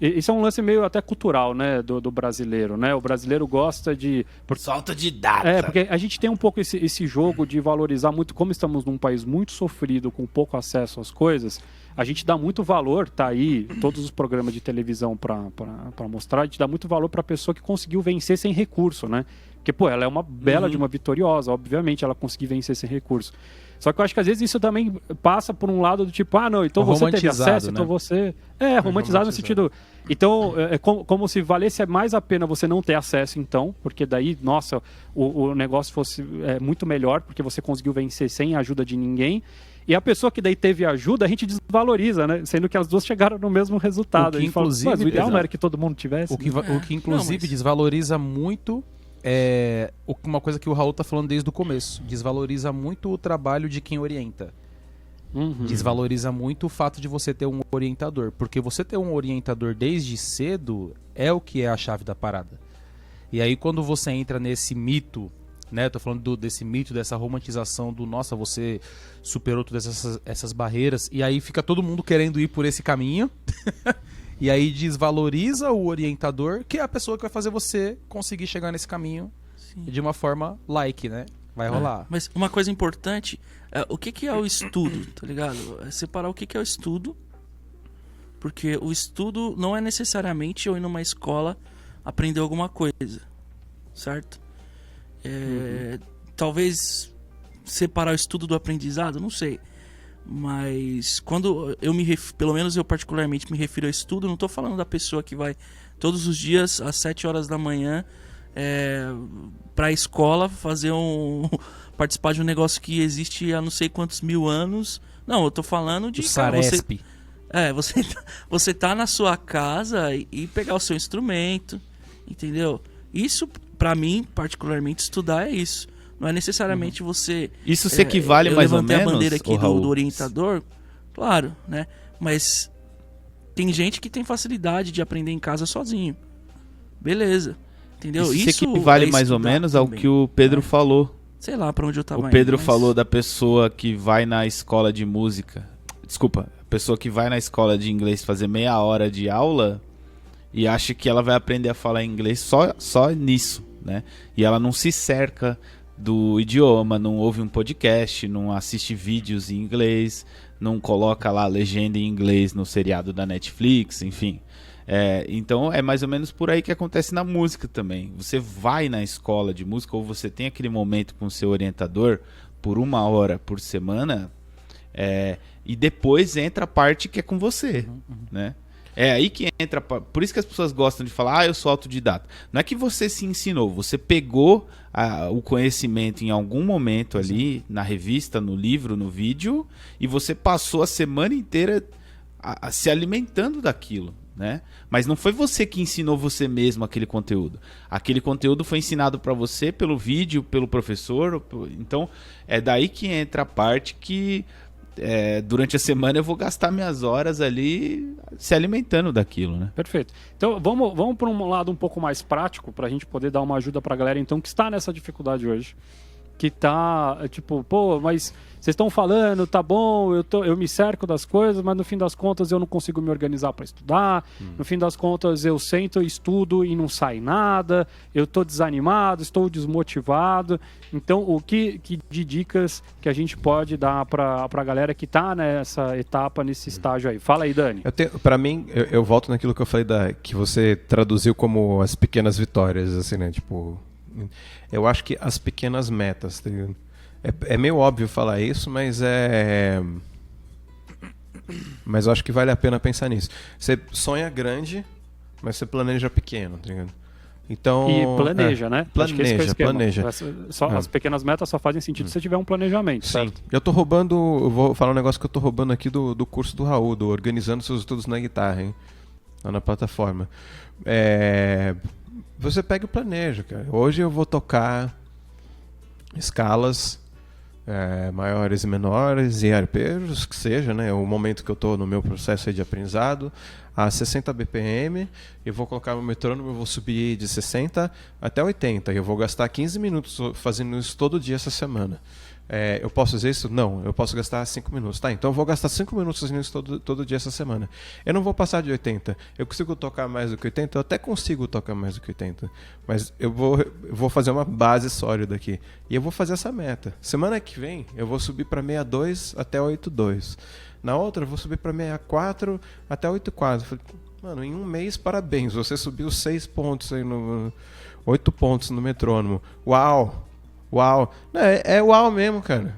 A: Isso é um lance meio até cultural, né, do brasileiro, né? O brasileiro gosta de...
B: Falta de data.
A: Porque a gente tem um pouco esse jogo de valorizar muito, como estamos num país muito sofrido, com pouco acesso às coisas, a gente dá muito valor, tá aí, todos os programas de televisão para mostrar, a gente dá muito valor para a pessoa que conseguiu vencer sem recurso, né? Porque, ela é uma bela de uma vitoriosa, obviamente ela conseguiu vencer sem recurso. Só que eu acho que às vezes isso também passa por um lado do tipo, não, então você teve acesso, né? Então você... romantizado no sentido... Então, é como se valesse mais a pena você não ter acesso, então, porque daí, nossa, o negócio fosse muito melhor, porque você conseguiu vencer sem a ajuda de ninguém. E a pessoa que daí teve ajuda, a gente desvaloriza, né? Sendo que as duas chegaram no mesmo resultado.
E: O que, inclusive,
A: fala, o ideal não era que todo mundo tivesse.
E: O que inclusive, desvaloriza muito... uma coisa que o Raul tá falando desde o começo. Desvaloriza muito o trabalho de quem orienta. Desvaloriza muito o fato de você ter um orientador. Porque você ter um orientador desde cedo é o que é a chave da parada. E aí quando você entra nesse mito, né? Eu tô falando desse mito, dessa romantização do nossa, você superou todas essas barreiras. E aí fica todo mundo querendo ir por esse caminho. E aí desvaloriza o orientador, que é a pessoa que vai fazer você conseguir chegar nesse caminho de uma forma né? Vai rolar.
D: Mas uma coisa importante, o que é o estudo, tá ligado? É separar o que é o estudo Porque o estudo não é necessariamente eu ir numa escola aprender alguma coisa, certo? Talvez separar o estudo do aprendizado, não sei. Mas quando eu pelo menos eu particularmente me refiro a estudo, não estou falando da pessoa que vai todos os dias às 7 horas da manhã para a escola participar de um negócio que existe há não sei quantos mil anos. Não, eu estou falando de...
E: O Saresp.
D: Você tá na sua casa e pegar o seu instrumento, entendeu? Isso, pra mim, particularmente, estudar é isso. Não é necessariamente você...
B: Isso se equivale mais ou menos,
D: eu levantei a bandeira aqui do orientador, claro, né? Mas tem gente que tem facilidade de aprender em casa sozinho. Beleza, entendeu?
B: Isso se equivale mais ou menos ao que o Pedro falou.
D: Sei lá pra onde eu tava indo.
B: O Pedro falou da pessoa que vai na escola de música. Desculpa, a pessoa que vai na escola de inglês fazer meia hora de aula e acha que ela vai aprender a falar inglês só nisso, né? E ela não se cerca do idioma, não ouve um podcast, não assiste vídeos em inglês, não coloca lá a legenda em inglês no seriado da Netflix, enfim. Então é mais ou menos por aí que acontece na música também. Você vai na escola de música ou você tem aquele momento com o seu orientador por 1 hora por semana, e depois entra a parte que é com você, né? É aí que entra... Por isso que as pessoas gostam de falar, eu sou autodidata. Não é que você se ensinou, você pegou o conhecimento em algum momento ali, na revista, no livro, no vídeo, e você passou a semana inteira se alimentando daquilo, né? Mas não foi você que ensinou você mesmo aquele conteúdo. Aquele conteúdo foi ensinado para você pelo vídeo, pelo professor. Então, é daí que entra a parte que... durante a semana eu vou gastar minhas horas ali se alimentando daquilo, né?
A: Perfeito. Então vamos para um lado um pouco mais prático para a gente poder dar uma ajuda para a galera então que está nessa dificuldade hoje, que tá tipo, pô, mas vocês estão falando, tá bom, eu me cerco das coisas, mas no fim das contas eu não consigo me organizar para estudar, no fim das contas eu sento, estudo e não sai nada, eu tô desanimado, estou desmotivado. Então, o que de dicas que a gente pode dar para a galera que tá nessa etapa, nesse estágio aí? Fala aí, Dani.
C: Para mim, eu volto naquilo que eu falei que você traduziu como as pequenas vitórias, assim, né? Tipo, eu acho que as pequenas metas, tá ligado? É meio óbvio falar isso, mas mas eu acho que vale a pena pensar nisso. Você sonha grande, mas você planeja pequeno, tá ligado? Então,
A: e planeja, né?
C: Planeja.
A: As pequenas metas só fazem sentido se você tiver um planejamento, certo?
C: Eu vou falar um negócio que eu tô roubando aqui do curso do Raul, do Organizando Seus Estudos na Guitarra, hein? Lá na plataforma. Você pega e planeja, cara. Hoje eu vou tocar escalas maiores e menores e arpejos, que seja, né? O momento que eu estou no meu processo de aprendizado, a 60 BPM, eu vou colocar meu metrônomo, eu vou subir de 60 até 80, e eu vou gastar 15 minutos fazendo isso todo dia essa semana. Eu posso fazer isso? Não, eu posso gastar 5 minutos. Tá, então eu vou gastar 5 minutos fazendo isso todo dia essa semana. Eu não vou passar de 80. Eu consigo tocar mais do que 80? Eu até consigo tocar mais do que 80. Mas eu vou fazer uma base sólida aqui. E eu vou fazer essa meta. Semana que vem, eu vou subir para 62 até 82. Na outra, eu vou subir para 64 até 84. Mano, em um mês, parabéns. Você subiu 6 pontos aí 8 pontos no metrônomo. Uau! Uau. Não, é uau mesmo, cara.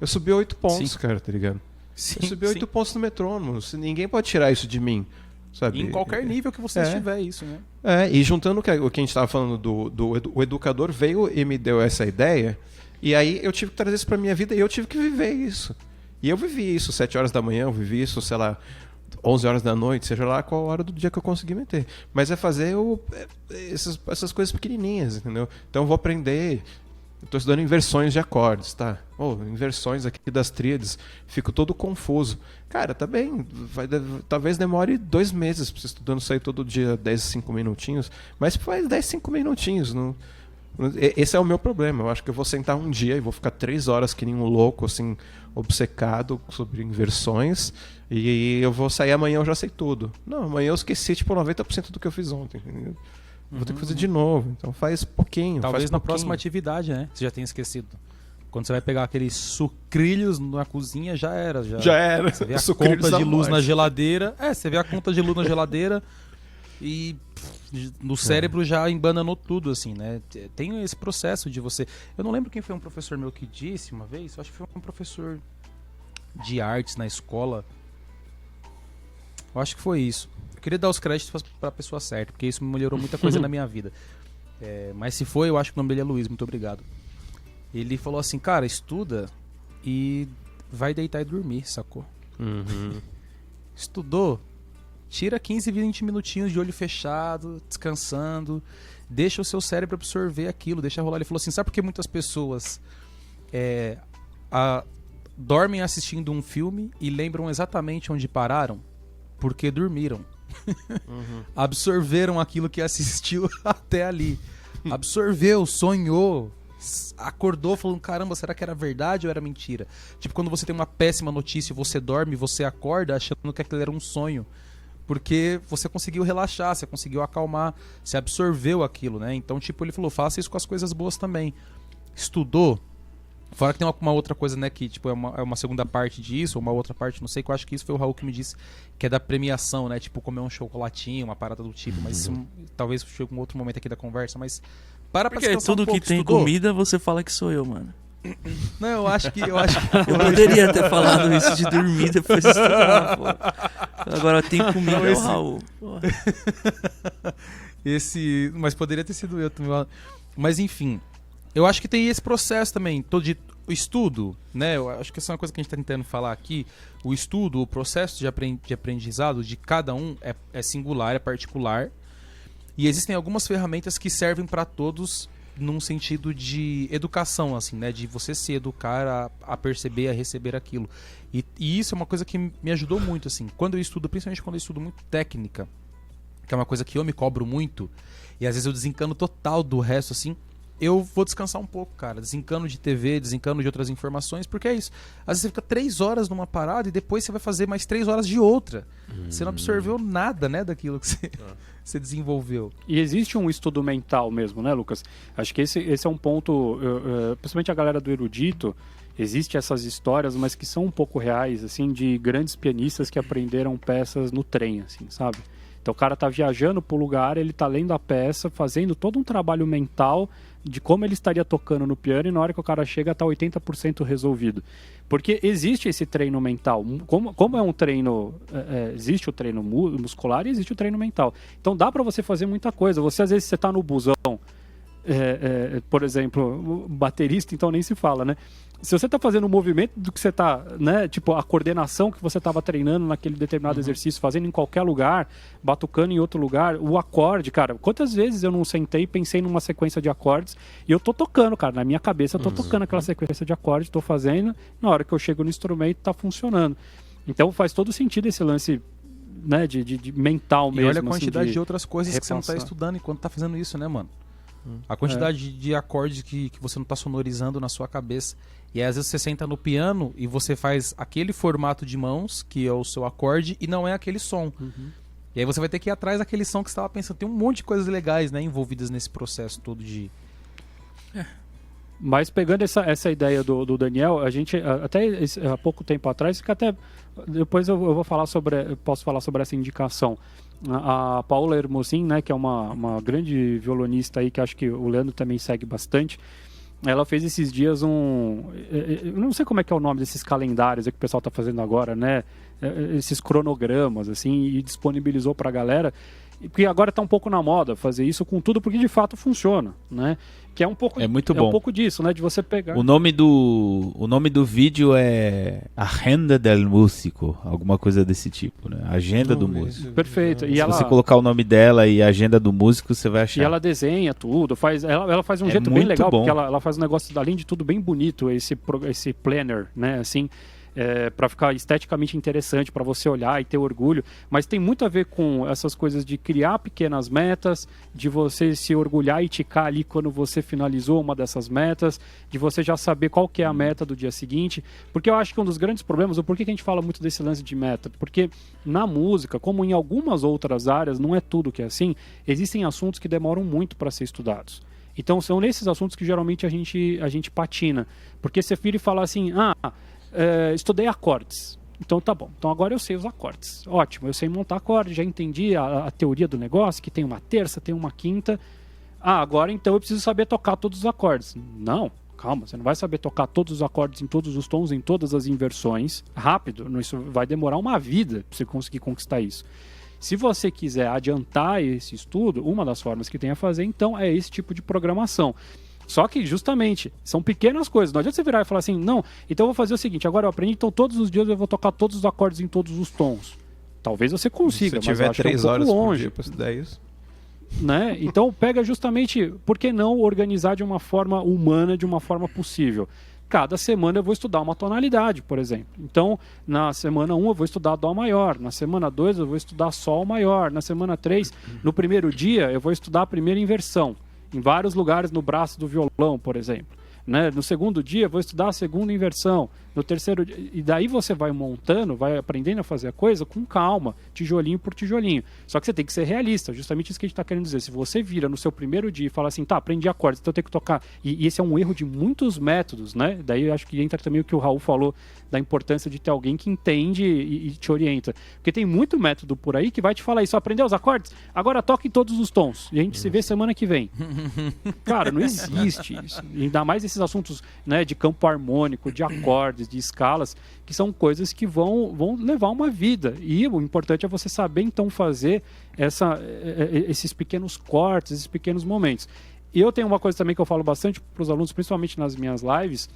C: Eu subi 8 pontos, cara, tá ligado?
E: Sim,
C: eu subi 8 pontos no metrônomo. Ninguém pode tirar isso de mim, sabe?
E: Em qualquer nível que você estiver, isso, né?
C: E juntando o que a gente tava falando o educador veio e me deu essa ideia, e aí eu tive que trazer isso pra minha vida e eu tive que viver isso. E eu vivi isso 7 horas da manhã, eu vivi isso, sei lá, 11 horas da noite, seja lá qual hora do dia que eu conseguir meter. Mas é fazer essas coisas pequenininhas, entendeu? Então eu vou aprender... Eu estou estudando inversões de acordes, tá? Inversões aqui das tríades. Fico todo confuso. Cara, tá bem. Talvez demore 2 meses pra você estudando isso aí todo dia, 10, 5 minutinhos. Mas faz 10, 5 minutinhos. Esse é o meu problema. Eu acho que eu vou sentar um dia e vou ficar 3 horas que nem um louco, assim, obcecado sobre inversões. E eu vou sair amanhã, eu já sei tudo. Não, amanhã eu esqueci, tipo, 90% do que eu fiz ontem. Entendeu? Vou ter que fazer de novo. Então faz pouquinho.
E: Talvez
C: faz
E: na
C: pouquinho.
E: próxima atividade, né? Você já tenha esquecido. Quando você vai pegar aqueles sucrilhos na cozinha, já era.
C: Já era.
E: Você vê a conta de luz na geladeira. Você vê a conta de luz na geladeira e no cérebro já embananou tudo, assim, né? Tem esse processo de você... Eu não lembro quem foi um professor meu que disse uma vez, eu acho que foi um professor de artes na escola. Eu acho que foi isso. Eu queria dar os créditos para a pessoa certa, porque isso me melhorou muita coisa na minha vida. Mas se foi, eu acho que o nome dele é Luiz, muito obrigado. Ele falou assim, cara, estuda e vai deitar e dormir, sacou? Estudou, tira 15, 20 minutinhos de olho fechado, descansando, deixa o seu cérebro absorver aquilo, deixa rolar. Ele falou assim, sabe por que muitas pessoas dormem assistindo um filme e lembram exatamente onde pararam? Porque dormiram. Absorveram aquilo que assistiu até ali. Absorveu, sonhou, acordou falando, caramba, será que era verdade ou era mentira? Tipo, quando você tem uma péssima notícia, você dorme, você acorda achando que aquilo era um sonho. Porque você conseguiu relaxar, você conseguiu acalmar, você absorveu aquilo, né? Então, tipo, ele falou, faça isso com as coisas boas também. Estudou. Fora que tem uma outra coisa, né, que tipo, é uma segunda parte disso, ou uma outra parte, não sei, que eu acho que isso foi o Raul que me disse, que é da premiação, né, tipo, comer um chocolatinho, uma parada do tipo, mas isso, talvez chegue um outro momento aqui da conversa, mas
D: porque tudo que tem comida, você fala que sou eu, mano.
E: Não, eu acho que... Eu
D: poderia ter falado isso de dormir depois de estudar, pô. Agora tem comida, é o Raul.
E: Mas poderia ter sido eu também. Mas enfim... Eu acho que tem esse processo também, de estudo, né? Eu acho que essa é uma coisa que a gente está tentando falar aqui. O estudo, o processo de aprendizado de cada um é singular, é particular. E existem algumas ferramentas que servem para todos num sentido de educação, assim, né? De você se educar a perceber, a receber aquilo. E isso é uma coisa que me ajudou muito, assim. Quando eu estudo, principalmente quando eu estudo muito técnica, que é uma coisa que eu me cobro muito, e às vezes eu desencano total do resto, assim... Eu vou descansar um pouco, cara. Desencano de TV, desencano de outras informações, porque é isso. Às vezes você fica 3 horas numa parada e depois você vai fazer mais 3 horas de outra. Você não absorveu nada, né, daquilo que você desenvolveu.
A: E existe um estudo mental mesmo, né, Lucas? Acho que esse é um ponto, principalmente a galera do erudito, existe essas histórias, mas que são um pouco reais, assim, de grandes pianistas que aprenderam peças no trem, assim, sabe? Então o cara tá viajando pro lugar, ele tá lendo a peça, fazendo todo um trabalho mental de como ele estaria tocando no piano, e na hora que o cara chega tá 80% resolvido. Porque existe esse treino mental. Como é um treino... existe o treino muscular e existe o treino mental. Então dá para você fazer muita coisa. Você, às vezes, você tá no busão, por exemplo, baterista, então nem se fala, né? Se você está fazendo o movimento do que você está, né? Tipo, a coordenação que você estava treinando naquele determinado exercício, fazendo em qualquer lugar, batucando em outro lugar, o acorde, cara, quantas vezes eu não sentei e pensei numa sequência de acordes e eu tô tocando, cara, na minha cabeça eu tô tocando aquela sequência de acordes, tô fazendo, na hora que eu chego no instrumento tá funcionando. Então faz todo sentido esse lance, né, de mental mesmo.
E: E olha a quantidade
A: assim,
E: de outras coisas que você não está estudando enquanto tá fazendo isso, né, mano? A quantidade de acordes que você não está sonorizando na sua cabeça. E aí, às vezes você senta no piano e você faz aquele formato de mãos, que é o seu acorde, e não é aquele som. E aí você vai ter que ir atrás daquele som que você estava pensando. Tem um monte de coisas legais, né, envolvidas nesse processo todo de...
A: Mas pegando essa ideia do Daniel, a gente até há pouco tempo atrás, que até depois eu vou falar posso falar sobre essa indicação. A Paula Hermosin, né, que é uma grande violonista aí, que acho que o Leandro também segue bastante, ela fez esses dias eu não sei como é que é o nome desses calendários que o pessoal está fazendo agora, né, esses cronogramas, assim, e disponibilizou para a galera, porque agora está um pouco na moda fazer isso com tudo, porque de fato funciona, né? Que é um pouco,
B: muito bom.
A: Um pouco disso, né? De você pegar.
B: O nome do vídeo é Agenda del Músico, alguma coisa desse tipo, né? Agenda do músico.
A: Perfeito.
B: Se você colocar o nome dela e Agenda do Músico, você vai achar.
A: E ela desenha tudo, ela faz um jeito bem legal, porque ela faz um negócio, além de tudo, bem bonito, esse planner, né? Assim, para ficar esteticamente interessante, para você olhar e ter orgulho, mas tem muito a ver com essas coisas de criar pequenas metas, de você se orgulhar e ticar ali quando você finalizou uma dessas metas, de você já saber qual que é a meta do dia seguinte, porque eu acho que um dos grandes problemas, o porquê que a gente fala muito desse lance de meta, porque na música, como em algumas outras áreas, não é tudo que é assim, existem assuntos que demoram muito para ser estudados. Então são nesses assuntos que geralmente a gente patina. Porque você vira e fala assim, estudei acordes. Então tá bom, então agora eu sei os acordes. Ótimo, eu sei montar acorde, já entendi a teoria do negócio, que tem uma terça, tem uma quinta. Agora então eu preciso saber tocar todos os acordes. Não, calma, você não vai saber tocar todos os acordes em todos os tons, em todas as inversões, rápido. Isso vai demorar uma vida para você conseguir conquistar isso. Se você quiser adiantar esse estudo, uma das formas que tem a fazer, então, é esse tipo de programação. Só que, justamente, são pequenas coisas. Não adianta você virar e falar assim, não, então eu vou fazer o seguinte, agora eu aprendi, então todos os dias eu vou tocar todos os acordes em todos os tons. Talvez você consiga, mas eu acho que é um pouco longe.
C: Para estudar isso.
A: Né? Então pega justamente, por que não organizar de uma forma humana, de uma forma possível? Cada semana eu vou estudar uma tonalidade, por exemplo. Então, na semana 1 eu vou estudar Dó maior, na semana 2 eu vou estudar Sol maior, na semana 3, no primeiro dia eu vou estudar a primeira inversão, em vários lugares no braço do violão, por exemplo. Né? No segundo dia eu vou estudar a segunda inversão, no terceiro dia, e daí você vai montando, vai aprendendo a fazer a coisa com calma, tijolinho por tijolinho. Só que você tem que ser realista, justamente isso que a gente está querendo dizer. Se você vira no seu primeiro dia e fala assim, tá, aprendi acordes, então eu tenho que tocar, e esse é um erro de muitos métodos, né? Daí eu acho que entra também o que o Raul falou da importância de ter alguém que entende e te orienta. Porque tem muito método por aí que vai te falar isso, aprendeu os acordes? Agora toque em todos os tons, e a gente se vê semana que vem. Cara, não existe isso. E ainda mais esses assuntos, né, de campo harmônico, de acordes, de escalas, que são coisas que vão levar uma vida. E o importante é você saber, então, fazer esses pequenos cortes, esses pequenos momentos. E eu tenho uma coisa também que eu falo bastante para os alunos, principalmente nas minhas lives,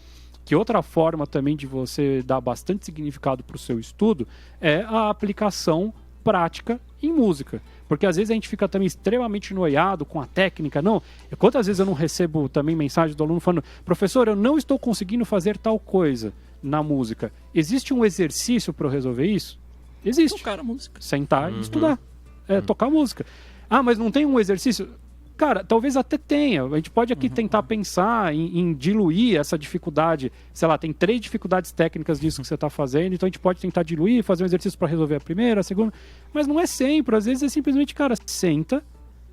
A: que outra forma também de você dar bastante significado para o seu estudo é a aplicação prática em música. Porque às vezes a gente fica também extremamente noiado com a técnica. Não, quantas vezes eu não recebo também mensagem do aluno falando, professor, eu não estou conseguindo fazer tal coisa na música. Existe um exercício para eu resolver isso? Existe.
D: Tocar a música.
A: Sentar e estudar. Tocar música. Mas não tem um exercício? Cara, talvez até tenha. A gente pode aqui tentar pensar em diluir essa dificuldade. Sei lá, tem 3 dificuldades técnicas disso que você está fazendo, então a gente pode tentar diluir, fazer um exercício para resolver a primeira, a segunda. Mas não é sempre. Às vezes é simplesmente, cara, senta,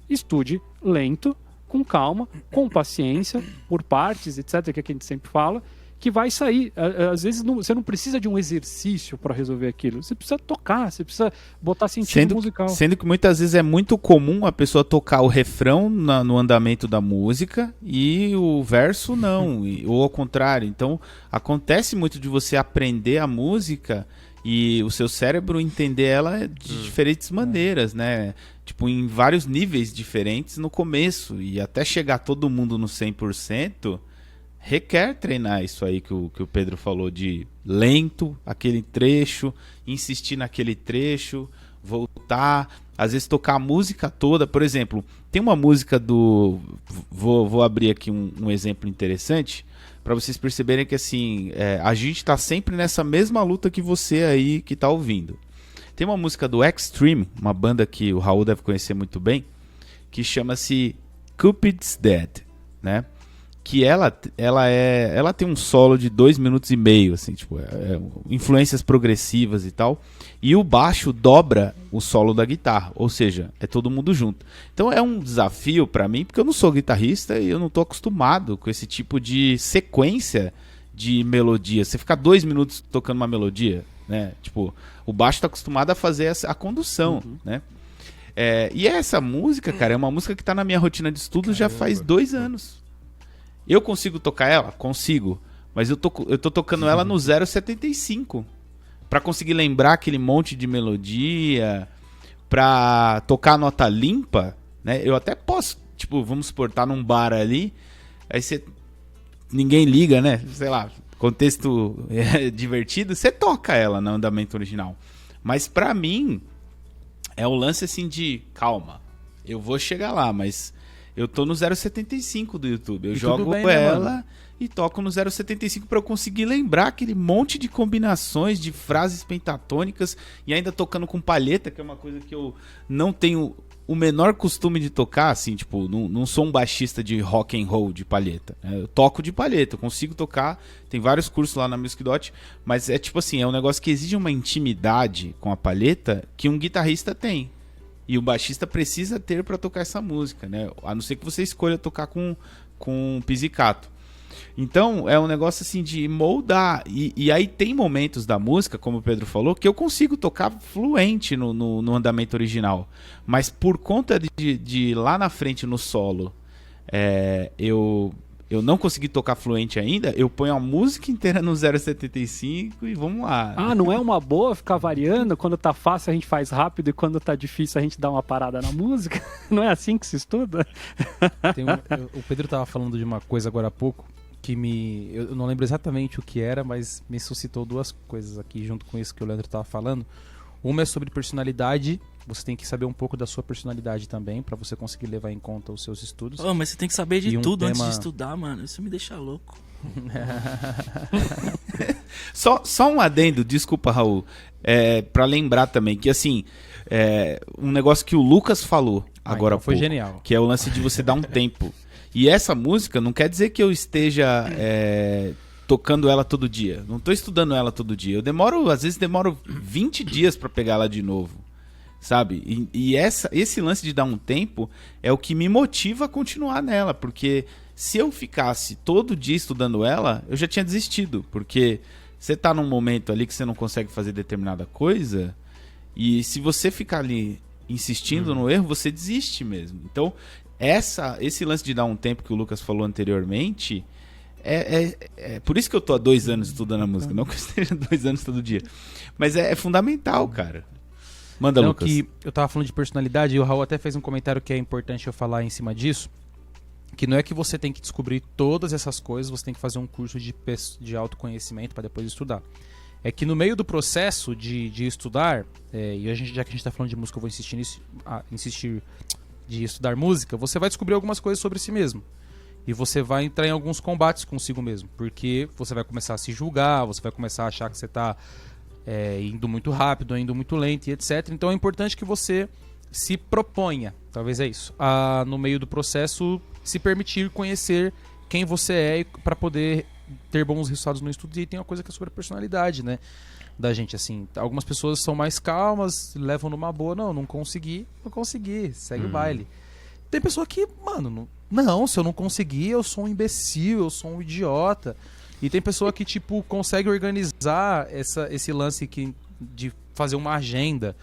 A: estude lento, com calma, com paciência, por partes, etc., que a gente sempre fala, que vai sair. Às vezes você não precisa de um exercício para resolver aquilo. Você precisa tocar, você precisa botar sentido musical.
B: Sendo que muitas vezes é muito comum a pessoa tocar o refrão no andamento da música e o verso não, ou ao contrário. Então, acontece muito de você aprender a música e o seu cérebro entender ela de diferentes maneiras, né? Tipo, em vários níveis diferentes no começo. E até chegar todo mundo no 100%... requer treinar isso aí que o Pedro falou, de lento, aquele trecho, insistir naquele trecho, voltar, às vezes tocar a música toda. Por exemplo, tem uma música do... Vou abrir aqui um exemplo interessante, para vocês perceberem que assim, a gente está sempre nessa mesma luta que você aí que está ouvindo. Tem uma música do Extreme, uma banda que o Raul deve conhecer muito bem, que chama-se Cupid's Dead, né? Que ela tem um solo de 2 minutos e meio, assim, tipo, influências progressivas e tal, e o baixo dobra o solo da guitarra, ou seja, é todo mundo junto. Então é um desafio pra mim, porque eu não sou guitarrista e eu não tô acostumado com esse tipo de sequência de melodia. Você ficar 2 minutos tocando uma melodia, né? Tipo, o baixo tá acostumado a fazer a condução, né? E essa música, cara, é uma música que tá na minha rotina de estudo já faz 2 anos. Eu consigo tocar ela? Consigo. Mas eu tô tocando ela no 0,75. Pra conseguir lembrar aquele monte de melodia. Pra tocar a nota limpa, né? Eu até posso, tipo, vamos supor, tá num bar ali. Aí ninguém liga, né? Sei lá, contexto divertido. Você toca ela no andamento original. Mas pra mim, é o lance assim de, calma, eu vou chegar lá, mas... Eu tô no 0,75 do YouTube. Eu jogo bem, ela, né, e toco no 0,75 para eu conseguir lembrar aquele monte de combinações de frases pentatônicas e ainda tocando com palheta, que é uma coisa que eu não tenho o menor costume de tocar, assim, tipo, não sou um baixista de rock and roll de palheta. Eu toco de palheta, eu consigo tocar, tem vários cursos lá na Music Dot, mas é tipo assim, é um negócio que exige uma intimidade com a palheta que um guitarrista tem. E o baixista precisa ter para tocar essa música, né? A não ser que você escolha tocar com pizzicato. Então, é um negócio assim de moldar. E aí tem momentos da música, como o Pedro falou, que eu consigo tocar fluente no andamento original. Mas por conta de lá na frente, no solo, eu não consegui tocar fluente ainda, eu ponho a música inteira no 0,75 e vamos lá.
A: Ah, não é uma boa ficar variando? Quando tá fácil a gente faz rápido e quando tá difícil a gente dá uma parada na música? Não é assim que se estuda?
E: O Pedro tava falando de uma coisa agora há pouco, eu não lembro exatamente o que era, mas me suscitou duas coisas aqui junto com isso que o Leandro tava falando. Uma é sobre personalidade. Você tem que saber um pouco da sua personalidade também, pra você conseguir levar em conta os seus estudos.
D: Mas você tem que saber de tudo antes de estudar, mano. Isso me deixa louco.
B: Só um adendo, desculpa, Raul, pra lembrar também que, assim, um negócio que o Lucas falou agora
E: então foi genial.
B: Que é o lance de você dar um tempo. E essa música não quer dizer que eu esteja tocando ela todo dia. Não estou estudando ela todo dia. Às vezes demoro 20 dias para pegar ela de novo. Sabe? E esse lance de dar um tempo é o que me motiva a continuar nela. Porque se eu ficasse todo dia estudando ela, eu já tinha desistido. Porque você tá num momento ali que você não consegue fazer determinada coisa. E se você ficar ali insistindo no erro, você desiste mesmo. Então, esse lance de dar um tempo que o Lucas falou anteriormente, por isso que eu tô há 2 anos estudando a música, não que eu esteja 2 anos todo dia, mas é fundamental, cara. Manda, Lucas.
E: Que eu tava falando de personalidade e o Raul até fez um comentário que é importante eu falar em cima disso, que não é que você tem que descobrir todas essas coisas, você tem que fazer um curso de autoconhecimento para depois estudar. É que no meio do processo de estudar, e já que a gente tá falando de música, eu vou insistir de estudar música, você vai descobrir algumas coisas sobre si mesmo. E você vai entrar em alguns combates consigo mesmo. Porque você vai começar a se julgar, você vai começar a achar que você está indo muito rápido, indo muito lento e etc. Então é importante que você se proponha, talvez é isso, a, no meio do processo, se permitir conhecer quem você é para poder ter bons resultados no estudo. E tem uma coisa que é sobre a personalidade, né? Da gente, assim, algumas pessoas são mais calmas, levam numa boa, não consegui, segue o baile. Tem pessoa que, mano, não, se eu não conseguir, eu sou um imbecil, eu sou um idiota. E tem pessoa que, tipo, consegue organizar esse lance de fazer uma agenda.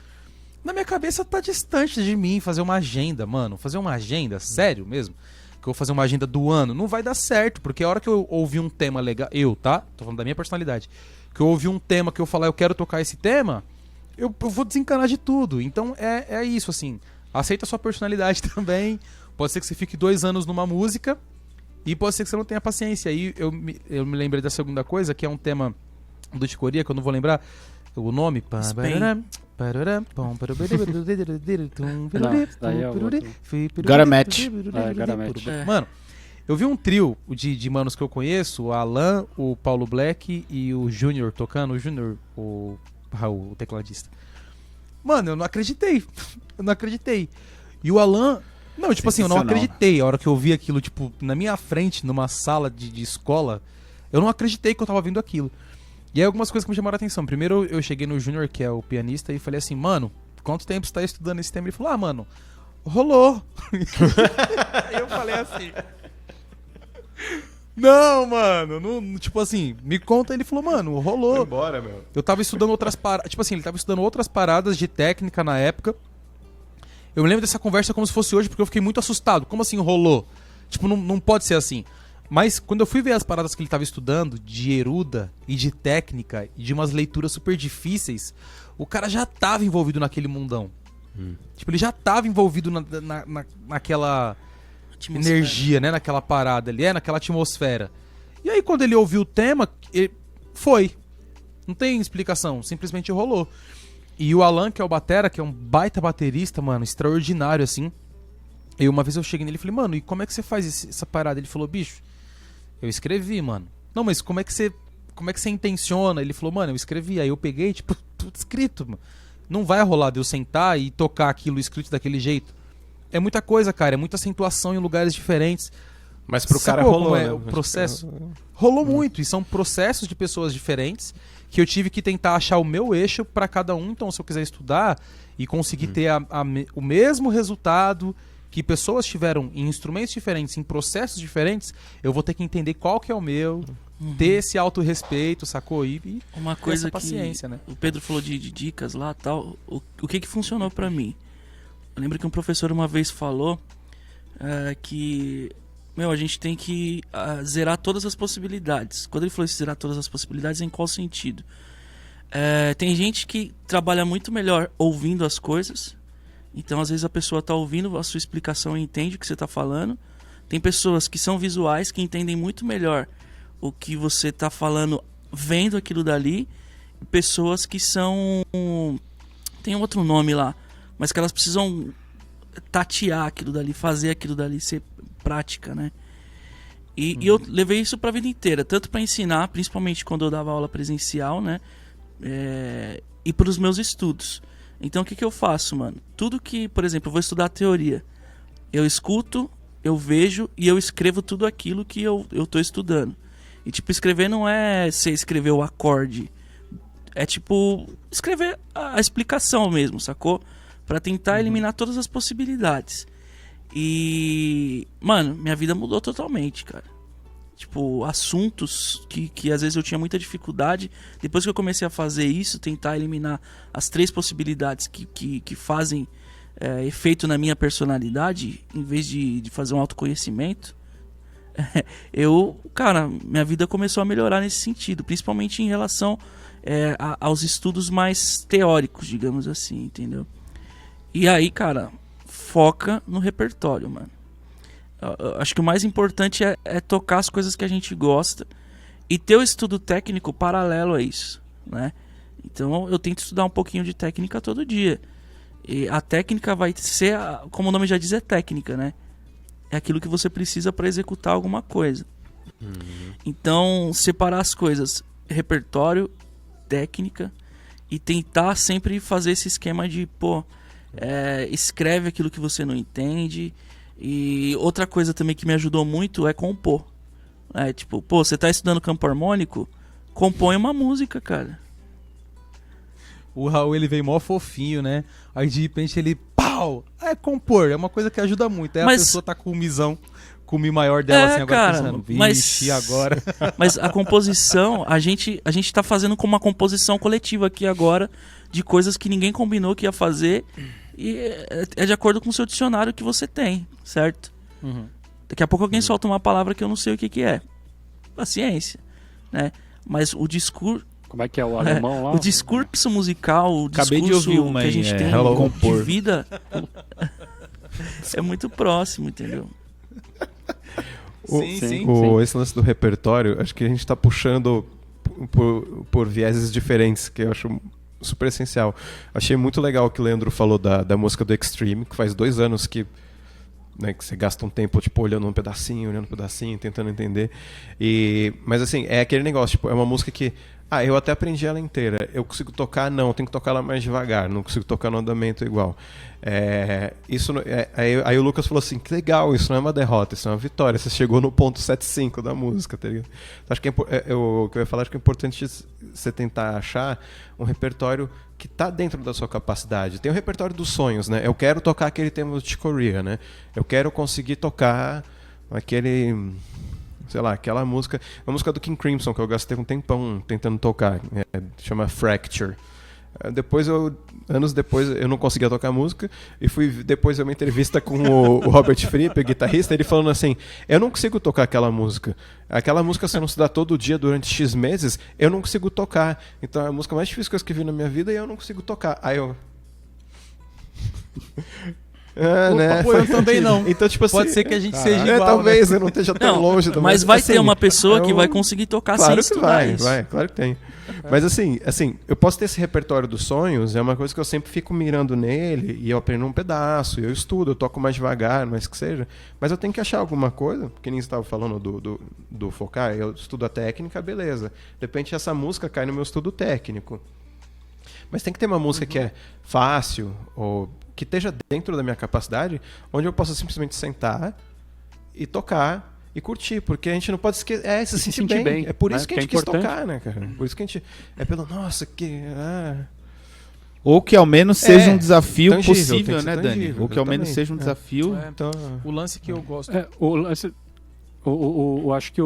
E: Na minha cabeça tá distante de mim fazer uma agenda, mano. Fazer uma agenda, sério mesmo? Que eu vou fazer uma agenda do ano, não vai dar certo, porque a hora que eu ouvir um tema legal, tá? Tô falando da minha personalidade. Que eu ouvi um tema que eu falar, eu quero tocar esse tema, eu vou desencanar de tudo. Então é isso, assim. Aceita a sua personalidade também. Pode ser que você fique 2 anos numa música e pode ser que você não tenha paciência. Aí eu me lembrei da segunda coisa, que é um tema do Ticoria, que eu não vou lembrar o nome.
B: Gotta Match.
E: Mano, eu vi um trio de manos que eu conheço, o Alan, o Paulo Black e o Júnior tocando. O Júnior, o Raul, o tecladista. Mano, eu não acreditei. E o Alan... Não, tipo assim, eu não acreditei. A hora que eu vi aquilo, tipo, na minha frente, numa sala de escola, eu não acreditei que eu tava vendo aquilo. E aí algumas coisas que me chamaram a atenção. Primeiro eu cheguei no Júnior, que é o pianista, e falei assim, mano, quanto tempo você tá estudando esse tema? Ele falou, mano, rolou. Aí eu falei assim... Não, mano, não, tipo assim, me conta. Ele falou, mano, rolou.
C: Foi embora, meu.
E: Eu tava estudando outras paradas, tipo assim, ele tava estudando outras paradas de técnica na época. Eu me lembro dessa conversa como se fosse hoje, porque eu fiquei muito assustado. Como assim rolou? Tipo, não pode ser assim. Mas quando eu fui ver as paradas que ele tava estudando, de eruda e de técnica, e de umas leituras super difíceis, o cara já tava envolvido naquele mundão. Tipo, ele já tava envolvido naquela... energia, né, naquela parada ali, naquela atmosfera. E aí quando ele ouviu o tema, foi. Não tem explicação, simplesmente rolou. E o Alan, que é o batera, que é um baita baterista, mano, extraordinário, assim. E uma vez eu cheguei nele e falei, mano, e como é que você faz essa parada? Ele falou, bicho, eu escrevi, mano. Não, mas como é que você intenciona? Ele falou, mano, eu escrevi. Aí eu peguei, tipo, tudo escrito, mano. Não vai rolar de eu sentar e tocar aquilo escrito daquele jeito. É muita coisa, cara, é muita acentuação em lugares diferentes.
C: Mas pro cara rolou, né?
E: O processo rolou muito, e são processos de pessoas diferentes que eu tive que tentar achar o meu eixo para cada um. Então, se eu quiser estudar e conseguir ter o mesmo resultado que pessoas tiveram em instrumentos diferentes, em processos diferentes, eu vou ter que entender qual que é o meu, ter esse autorrespeito, sacou? E
D: uma coisa
E: essa paciência,
D: que
E: né?
D: o Pedro falou de dicas lá, tal. O que funcionou para mim? Eu lembro que um professor uma vez falou que a gente tem que zerar todas as possibilidades. Quando ele falou isso, zerar todas as possibilidades, em qual sentido? Tem gente que trabalha muito melhor ouvindo as coisas. Então, às vezes, a pessoa está ouvindo a sua explicação e entende o que você está falando. Tem pessoas que são visuais, que entendem muito melhor o que você está falando vendo aquilo dali. Pessoas que são... Tem um outro nome lá, mas que elas precisam tatear aquilo dali, fazer aquilo dali ser prática, né? E eu levei isso pra vida inteira, tanto para ensinar, principalmente quando eu dava aula presencial, né? E pros meus estudos. Então o que eu faço, mano? Tudo que, por exemplo, eu vou estudar teoria, eu escuto, eu vejo e eu escrevo tudo aquilo que eu tô estudando. E tipo, escrever não é você escrever o acorde, é tipo escrever a explicação mesmo, sacou? Pra tentar eliminar todas as possibilidades. E, mano, minha vida mudou totalmente, cara. Tipo, assuntos que às vezes eu tinha muita dificuldade. Depois que eu comecei a fazer isso, tentar eliminar as 3 possibilidades que fazem efeito na minha personalidade, em vez de fazer um autoconhecimento, cara, minha vida começou a melhorar nesse sentido. Principalmente em relação aos estudos mais teóricos, digamos assim, entendeu? E aí, cara, foca no repertório, mano. Acho que o mais importante é tocar as coisas que a gente gosta e ter o estudo técnico paralelo a isso, né? Então eu tento estudar um pouquinho de técnica todo dia. E a técnica vai ser, como o nome já diz, é técnica, né? É aquilo que você precisa para executar alguma coisa. Então, separar as coisas, repertório, técnica, e tentar sempre fazer esse esquema de, escreve aquilo que você não entende. E outra coisa também que me ajudou muito é compor. Tipo, você tá estudando campo harmônico, compõe uma música, cara.
E: O Raul, ele veio mó fofinho, né? Aí de repente ele, pau! Compor, é uma coisa que ajuda muito. Aí a pessoa tá com o misão, com o mi maior dela, assim, agora
D: cara,
E: pensando, vixe, agora...
D: Mas a composição, a gente tá fazendo como uma composição coletiva aqui agora, de coisas que ninguém combinou que ia fazer, e é de acordo com o seu dicionário que você tem, certo? Daqui a pouco alguém solta uma palavra que eu não sei o que é. Paciência, né? Mas o discurso...
A: Como é que é o alemão lá?
D: O discurso musical, o
B: Acabei
D: discurso
B: de ouvir uma
D: que a gente tem de vida é muito próximo, entendeu?
C: Sim. Esse lance do repertório, acho que a gente tá puxando por vieses diferentes, que eu acho super essencial. Achei muito legal o que o Leandro falou da música do Extreme, que faz 2 anos que você gasta um tempo tipo, olhando um pedacinho, tentando entender. Mas assim, é aquele negócio, tipo, é uma música que eu até aprendi ela inteira. Eu consigo tocar? Não, eu tenho que tocar ela mais devagar. Não consigo tocar no andamento igual. Aí o Lucas falou assim, que legal, isso não é uma derrota, isso é uma vitória. Você chegou no ponto 7.5 da música, tá ligado? Então, acho que o que eu ia falar, acho que é importante você tentar achar um repertório que tá dentro da sua capacidade. Tem o repertório dos sonhos, né? Eu quero tocar aquele tema do Chick Corea, né? Eu quero conseguir tocar aquele... sei lá, aquela música... A música do King Crimson, que eu gastei um tempão tentando tocar. Chama Fracture. Anos depois, eu não conseguia tocar música. E fui depois ver uma entrevista com o Robert Fripp, o guitarrista, ele falando assim, eu não consigo tocar aquela música. Aquela música, se eu não estudar todo dia durante X meses, eu não consigo tocar. Então é a música mais difícil que eu escrevi na minha vida e eu não consigo tocar. Aí eu...
E: né? Eu também não.
C: Então, tipo assim,
E: pode ser que a gente seja igual,
C: talvez
E: né?
C: eu não esteja tão longe do
D: mas vai ter uma pessoa que vai conseguir tocar sem estudar isso.
C: Claro que tem. Mas assim, eu posso ter esse repertório dos sonhos, é uma coisa que eu sempre fico mirando nele e eu aprendo um pedaço, eu estudo, eu toco mais devagar, mas que seja. Mas eu tenho que achar alguma coisa, porque nem você estava falando do focar, eu estudo a técnica, beleza. De repente essa música cai no meu estudo técnico. Mas tem que ter uma música que é fácil, ou que esteja dentro da minha capacidade, onde eu possa simplesmente sentar e tocar e curtir, porque a gente não pode esquecer, se sentir bem. É por isso que a gente quis tocar, né, cara? Por isso que a gente, pelo, nossa, que...
B: Ou que ao menos seja um desafio
C: tangível,
B: possível, né,
C: tangível,
B: Dani? Ou que ao menos seja um desafio.
C: Então,
E: o lance que eu gosto...
A: Eu acho que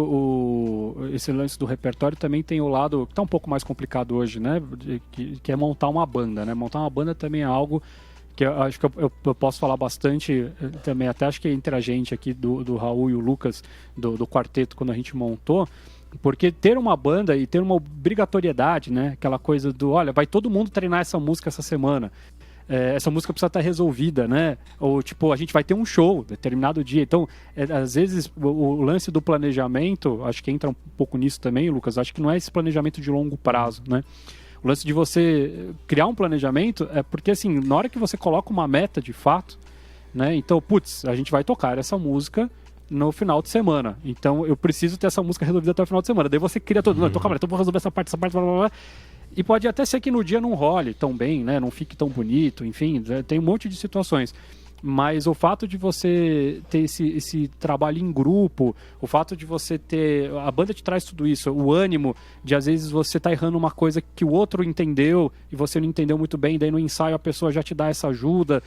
A: esse lance do repertório também tem o lado que está um pouco mais complicado hoje, né? Que é montar uma banda, né? Montar uma banda também é algo que eu acho que eu posso falar bastante também, até acho que entre a gente aqui, do Raul e o Lucas, do quarteto, quando a gente montou, porque ter uma banda e ter uma obrigatoriedade, né? Aquela coisa do, olha, vai todo mundo treinar essa música essa semana. Essa música precisa estar resolvida, né? Ou, tipo, a gente vai ter um show determinado dia. Então, às vezes, o lance do planejamento, acho que entra um pouco nisso também, Lucas, acho que não é esse planejamento de longo prazo, né? O lance de você criar um planejamento é porque, assim, na hora que você coloca uma meta de fato, né? Então, putz, a gente vai tocar essa música no final de semana. Então, eu preciso ter essa música resolvida até o final de semana. Daí você cria todo... Não, então, calma, então vou resolver essa parte, blá, blá, blá. E pode até ser que no dia não role tão bem, né? Não fique tão bonito, enfim, tem um monte de situações. Mas o fato de você ter esse trabalho em grupo, o fato de você ter... A banda te traz tudo isso, o ânimo de, às vezes, você tá errando uma coisa que o outro entendeu e você não entendeu muito bem, daí no ensaio a pessoa já te dá essa ajuda.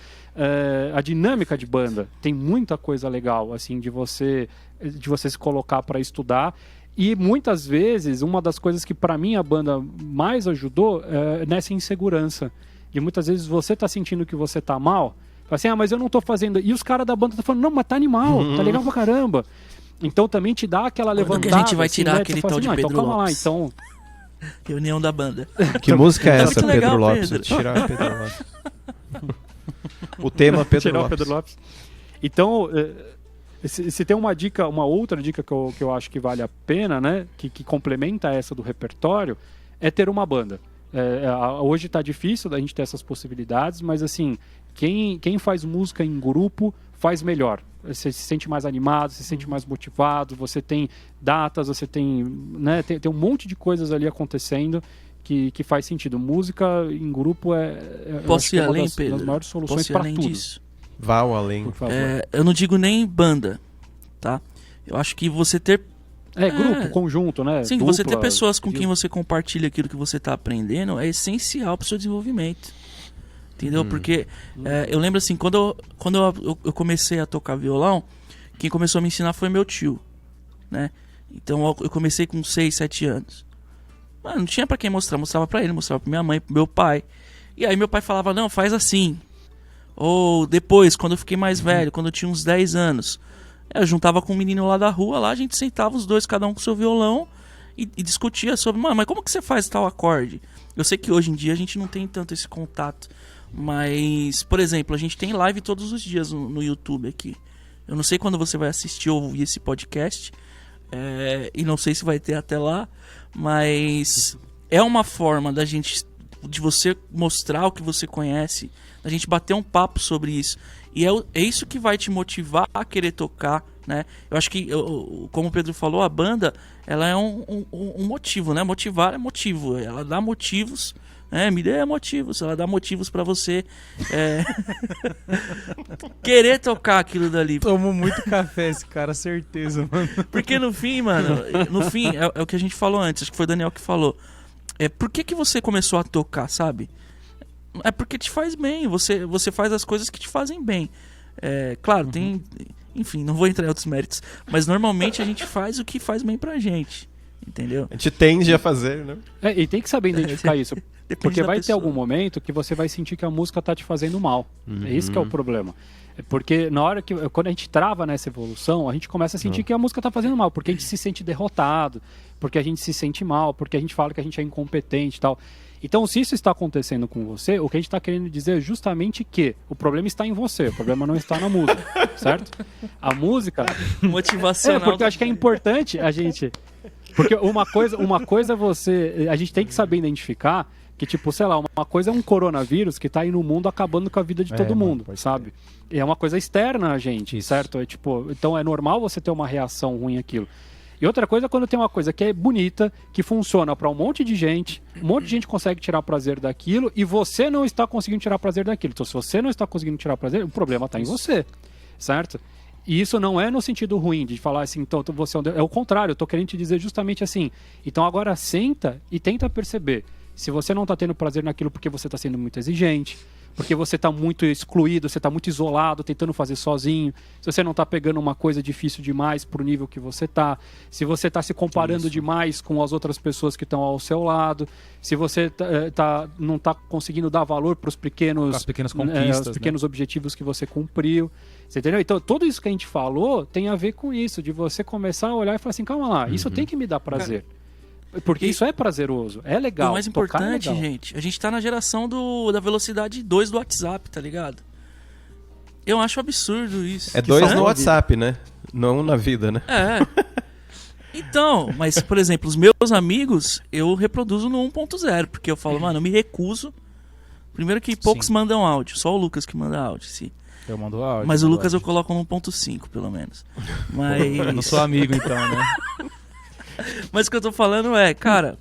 A: A dinâmica de banda tem muita coisa legal, assim, de você se colocar para estudar. E muitas vezes, uma das coisas que para mim a banda mais ajudou é nessa insegurança. De muitas vezes você tá sentindo que você tá mal, fala assim, mas eu não tô fazendo. E os caras da banda tá falando, não, mas tá animal, tá legal pra caramba. Então também te dá aquela levantada.
D: Quando que a gente vai
A: assim,
D: tirar
A: né?
D: aquele
A: tal
D: assim,
A: de Pedro Lopes? Lá, então...
D: Reunião da banda.
C: Que música é essa,
D: muito
C: Pedro
D: legal,
C: Lopes?
D: Pedro.
C: Tirar Pedro Lopes. O tema Pedro
A: tirar
C: Lopes.
A: O Pedro Lopes. Então... Se tem uma outra dica que eu acho que vale a pena, né, que complementa essa do repertório, é ter uma banda. Hoje está difícil da gente ter essas possibilidades, mas assim, quem faz música em grupo faz melhor. Você se sente mais animado, se sente mais motivado, você tem datas, você tem, né, tem um monte de coisas ali acontecendo que faz sentido. Música em grupo
D: Posso ir além,
A: das
D: Pedro?
A: maiores soluções
D: Posso ir
A: para
D: além
A: tudo.
D: disso?
C: Vá ao além.
A: Por favor.
D: Eu não digo nem banda, tá? Eu acho que você ter...
A: grupo, conjunto, né?
D: Sim,
A: dupla,
D: você ter pessoas com quem você compartilha aquilo que você está aprendendo é essencial para o seu desenvolvimento. Entendeu? Porque eu lembro assim, quando eu comecei a tocar violão, quem começou a me ensinar foi meu tio, né? Então eu comecei com 6, 7 anos. Mano, não tinha para quem mostrar, mostrava para ele, mostrava para minha mãe, pro meu pai. E aí meu pai falava, não, faz assim. Ou depois, quando eu fiquei mais velho, quando eu tinha uns 10 anos, eu juntava com um menino lá da rua, lá a gente sentava os dois, cada um com seu violão, e discutia sobre, mano, mas como que você faz tal acorde? Eu sei que hoje em dia a gente não tem tanto esse contato, mas, por exemplo, a gente tem live todos os dias no YouTube aqui. Eu não sei quando você vai assistir ou ouvir esse podcast, e não sei se vai ter até lá, mas é uma forma de você mostrar o que você conhece, a gente bater um papo sobre isso. E é isso que vai te motivar a querer tocar, né? Eu acho que, como o Pedro falou, a banda, ela é um motivo, né? Motivar é motivo. Ela dá motivos, né? Me dê motivos. Ela dá motivos pra você querer tocar aquilo dali.
E: Tomou muito café esse cara, certeza, mano.
D: Porque no fim, mano, é o que a gente falou antes. Acho que foi o Daniel que falou. Por que você começou a tocar, sabe? É porque te faz bem, você faz as coisas que te fazem bem. Claro, tem... Enfim, não vou entrar em outros méritos, mas normalmente a gente faz o que faz bem pra gente, entendeu?
C: A gente tende a fazer, né?
A: E tem que saber identificar isso, porque vai ter
D: pessoa.
A: algum momento que você vai sentir que a música tá te fazendo mal. É isso que é o problema. Porque na hora quando a gente trava nessa evolução, a gente começa a sentir que a música tá fazendo mal, porque a gente se sente derrotado, porque a gente se sente mal, porque a gente fala que a gente é incompetente e tal. Então, se isso está acontecendo com você, o que a gente está querendo dizer é justamente que o problema está em você, o problema não está na música, certo? A música...
D: Motivacional.
A: Porque eu acho que é importante a gente... Porque uma coisa é você... A gente tem que saber identificar que, tipo, sei lá, uma coisa é um coronavírus que está aí no mundo acabando com a vida de todo mundo, sabe? E é uma coisa externa a gente, certo? Então é normal você ter uma reação ruim àquilo. E outra coisa é quando tem uma coisa que é bonita, que funciona para um monte de gente consegue tirar prazer daquilo e você não está conseguindo tirar prazer daquilo. Então, se você não está conseguindo tirar prazer, o problema está em você, certo? E isso não é no sentido ruim de falar assim, então você é o contrário, eu tô querendo te dizer justamente assim. Então agora senta e tenta perceber. Se você não tá tendo prazer naquilo porque você tá sendo muito exigente, porque você tá muito excluído, você tá muito isolado, tentando fazer sozinho, se você não tá pegando uma coisa difícil demais pro nível que você tá, se você tá se comparando demais com as outras pessoas que estão ao seu lado, se você não tá conseguindo dar valor pros pequenas conquistas, os pequenos objetivos que você cumpriu. Você entendeu? Então, tudo isso que a gente falou tem a ver com isso, de você começar a olhar e falar assim, calma lá, isso tem que me dar prazer. Porque isso é prazeroso, é legal.
D: O mais importante, gente, a gente tá na geração da velocidade 2 do WhatsApp, tá ligado? Eu acho absurdo isso.
C: É 2 no WhatsApp, né? Não na vida, né?
D: Então, mas, por exemplo, os meus amigos, eu reproduzo no 1.0, porque eu falo, mano, eu me recuso. Primeiro que poucos mandam áudio, só o Lucas que manda áudio, sim.
E: Eu mando áudio.
D: Mas o Lucas eu coloco no 1.5, pelo menos. Mas...
E: Eu não sou amigo, então, né?
D: Mas o que eu tô falando é, cara,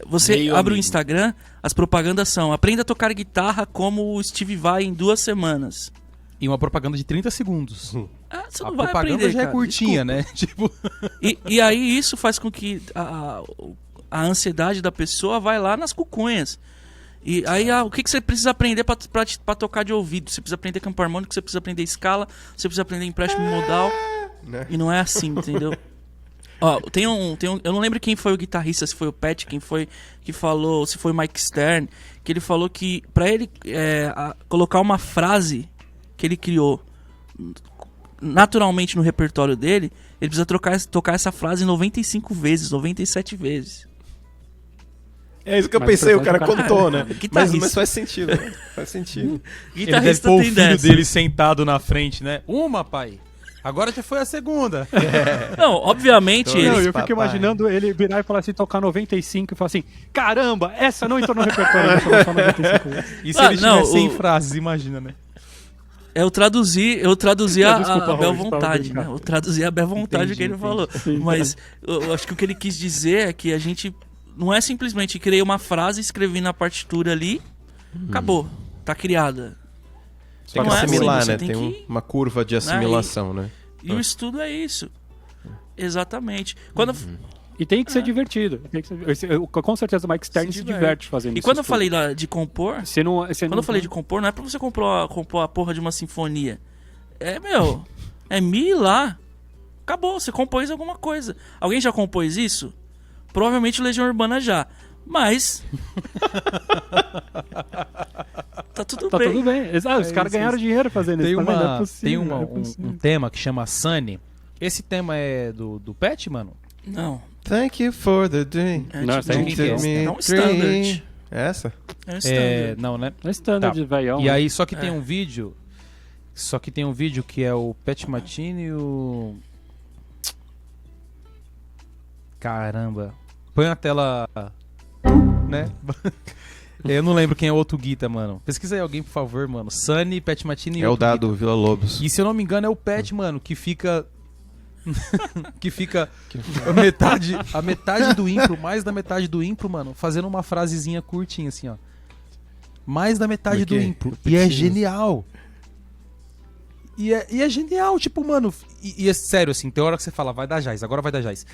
D: você abre o Instagram, as propagandas são: aprenda a tocar guitarra como o Steve Vai em 2 semanas.
E: E uma propaganda de 30 segundos.
D: Você não vai aprender,
E: propaganda já
D: cara,
E: é curtinha,
D: desculpa.
E: né? Tipo...
D: E aí isso faz com que a ansiedade da pessoa vai lá nas cucunhas. E aí, o que você precisa aprender pra tocar de ouvido? Você precisa aprender campo harmônico, você precisa aprender escala, você precisa aprender empréstimo modal. Né? E não é assim, entendeu? Ó, tem um, eu não lembro quem foi o guitarrista, se foi o Pat, quem foi que falou, se foi o Mike Stern, que ele falou que pra ele colocar uma frase que ele criou naturalmente no repertório dele, ele precisa tocar essa frase 95 vezes, 97 vezes.
C: É isso que eu pensei, o cara contou, né? Mas faz sentido, né? Faz sentido.
E: Ele deve pôr o filho dele sentado na frente, né? Pai. Agora já foi a segunda.
D: Não, obviamente...
A: eu fico imaginando ele virar e falar assim, tocar 95 e falar assim, caramba, essa não entrou no repertório, só 95 vezes.
E: E se ele tiver 100 frases, imagina, né?
D: Eu traduzi a Bel Vontade, né? Eu traduzi a Bel Vontade que ele falou. Mas eu acho que o que ele quis dizer é que a gente não é simplesmente criei uma frase, escrevi na partitura ali, acabou, tá criada.
C: Tem que assimilar, né? Tem uma curva de assimilação, né?
D: E o estudo é isso. Exatamente.
A: E tem que ser divertido. Com certeza o Mike Stern se diverte fazendo isso.
D: E quando eu falei de compor,
A: eu
D: falei de compor, não é pra você compor a porra de uma sinfonia. É Mi lá. Acabou, você compôs alguma coisa. Alguém já compôs isso? Provavelmente o Legião Urbana já. Mas... Tá tudo bem.
A: Os caras ganharam dinheiro fazendo isso.
E: Tem um tema que chama Sunny. Esse tema é do Pet, mano?
D: Não.
C: Thank you for the dream.
D: É um standard.
C: Essa?
D: É um standard.
E: Não, né?
A: É standard, velho.
E: E aí, só que tem um vídeo... Só que tem um vídeo que é o Pat Metheny e o... Caramba. Põe na tela... Né? Eu não lembro quem é o outro guita, mano. Pesquisa aí alguém, por favor, mano. Sunny, Pat Metheny e
C: é o Dado Villa Lobos.
E: E se eu não me engano é o Pat, mano, que fica... que fica a metade do impro, mais da metade do impro, mano, fazendo uma frasezinha curtinha assim, ó. Mais da metade do impro. E é genial. E é genial, tipo, mano. E é sério, assim, tem hora que você fala, vai dar jazz, agora vai dar jazz.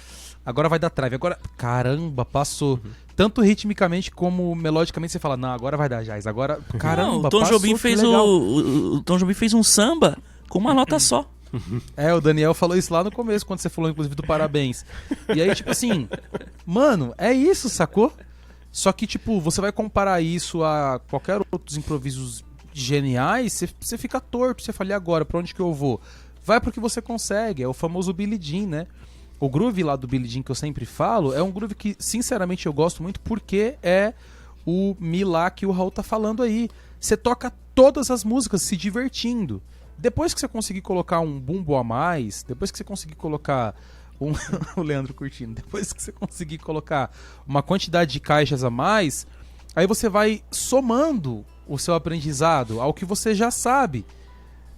E: Agora vai dar trave, agora... Caramba, passou. Tanto ritmicamente como melodicamente você fala, não, agora vai dar jazz, agora... Caramba,
D: não, o Tom Jobim fez o Tom Jobim fez um samba com uma nota só.
E: O Daniel falou isso lá no começo, quando você falou, inclusive, do parabéns. E aí, tipo assim, mano, é isso, sacou? Só que, tipo, você vai comparar isso a qualquer outros improvisos geniais, você fica torto, você fala, e agora, pra onde que eu vou? Vai pro que você consegue, é o famoso Billie Jean, né? O groove lá do Billie Jean que eu sempre falo é um groove que, sinceramente, eu gosto muito porque é o Mi lá que o Raul tá falando aí. Você toca todas as músicas se divertindo. Depois que você conseguir colocar um bumbo a mais, depois que você conseguir colocar o Leandro curtindo, depois que você conseguir colocar uma quantidade de caixas a mais, aí você vai somando o seu aprendizado ao que você já sabe,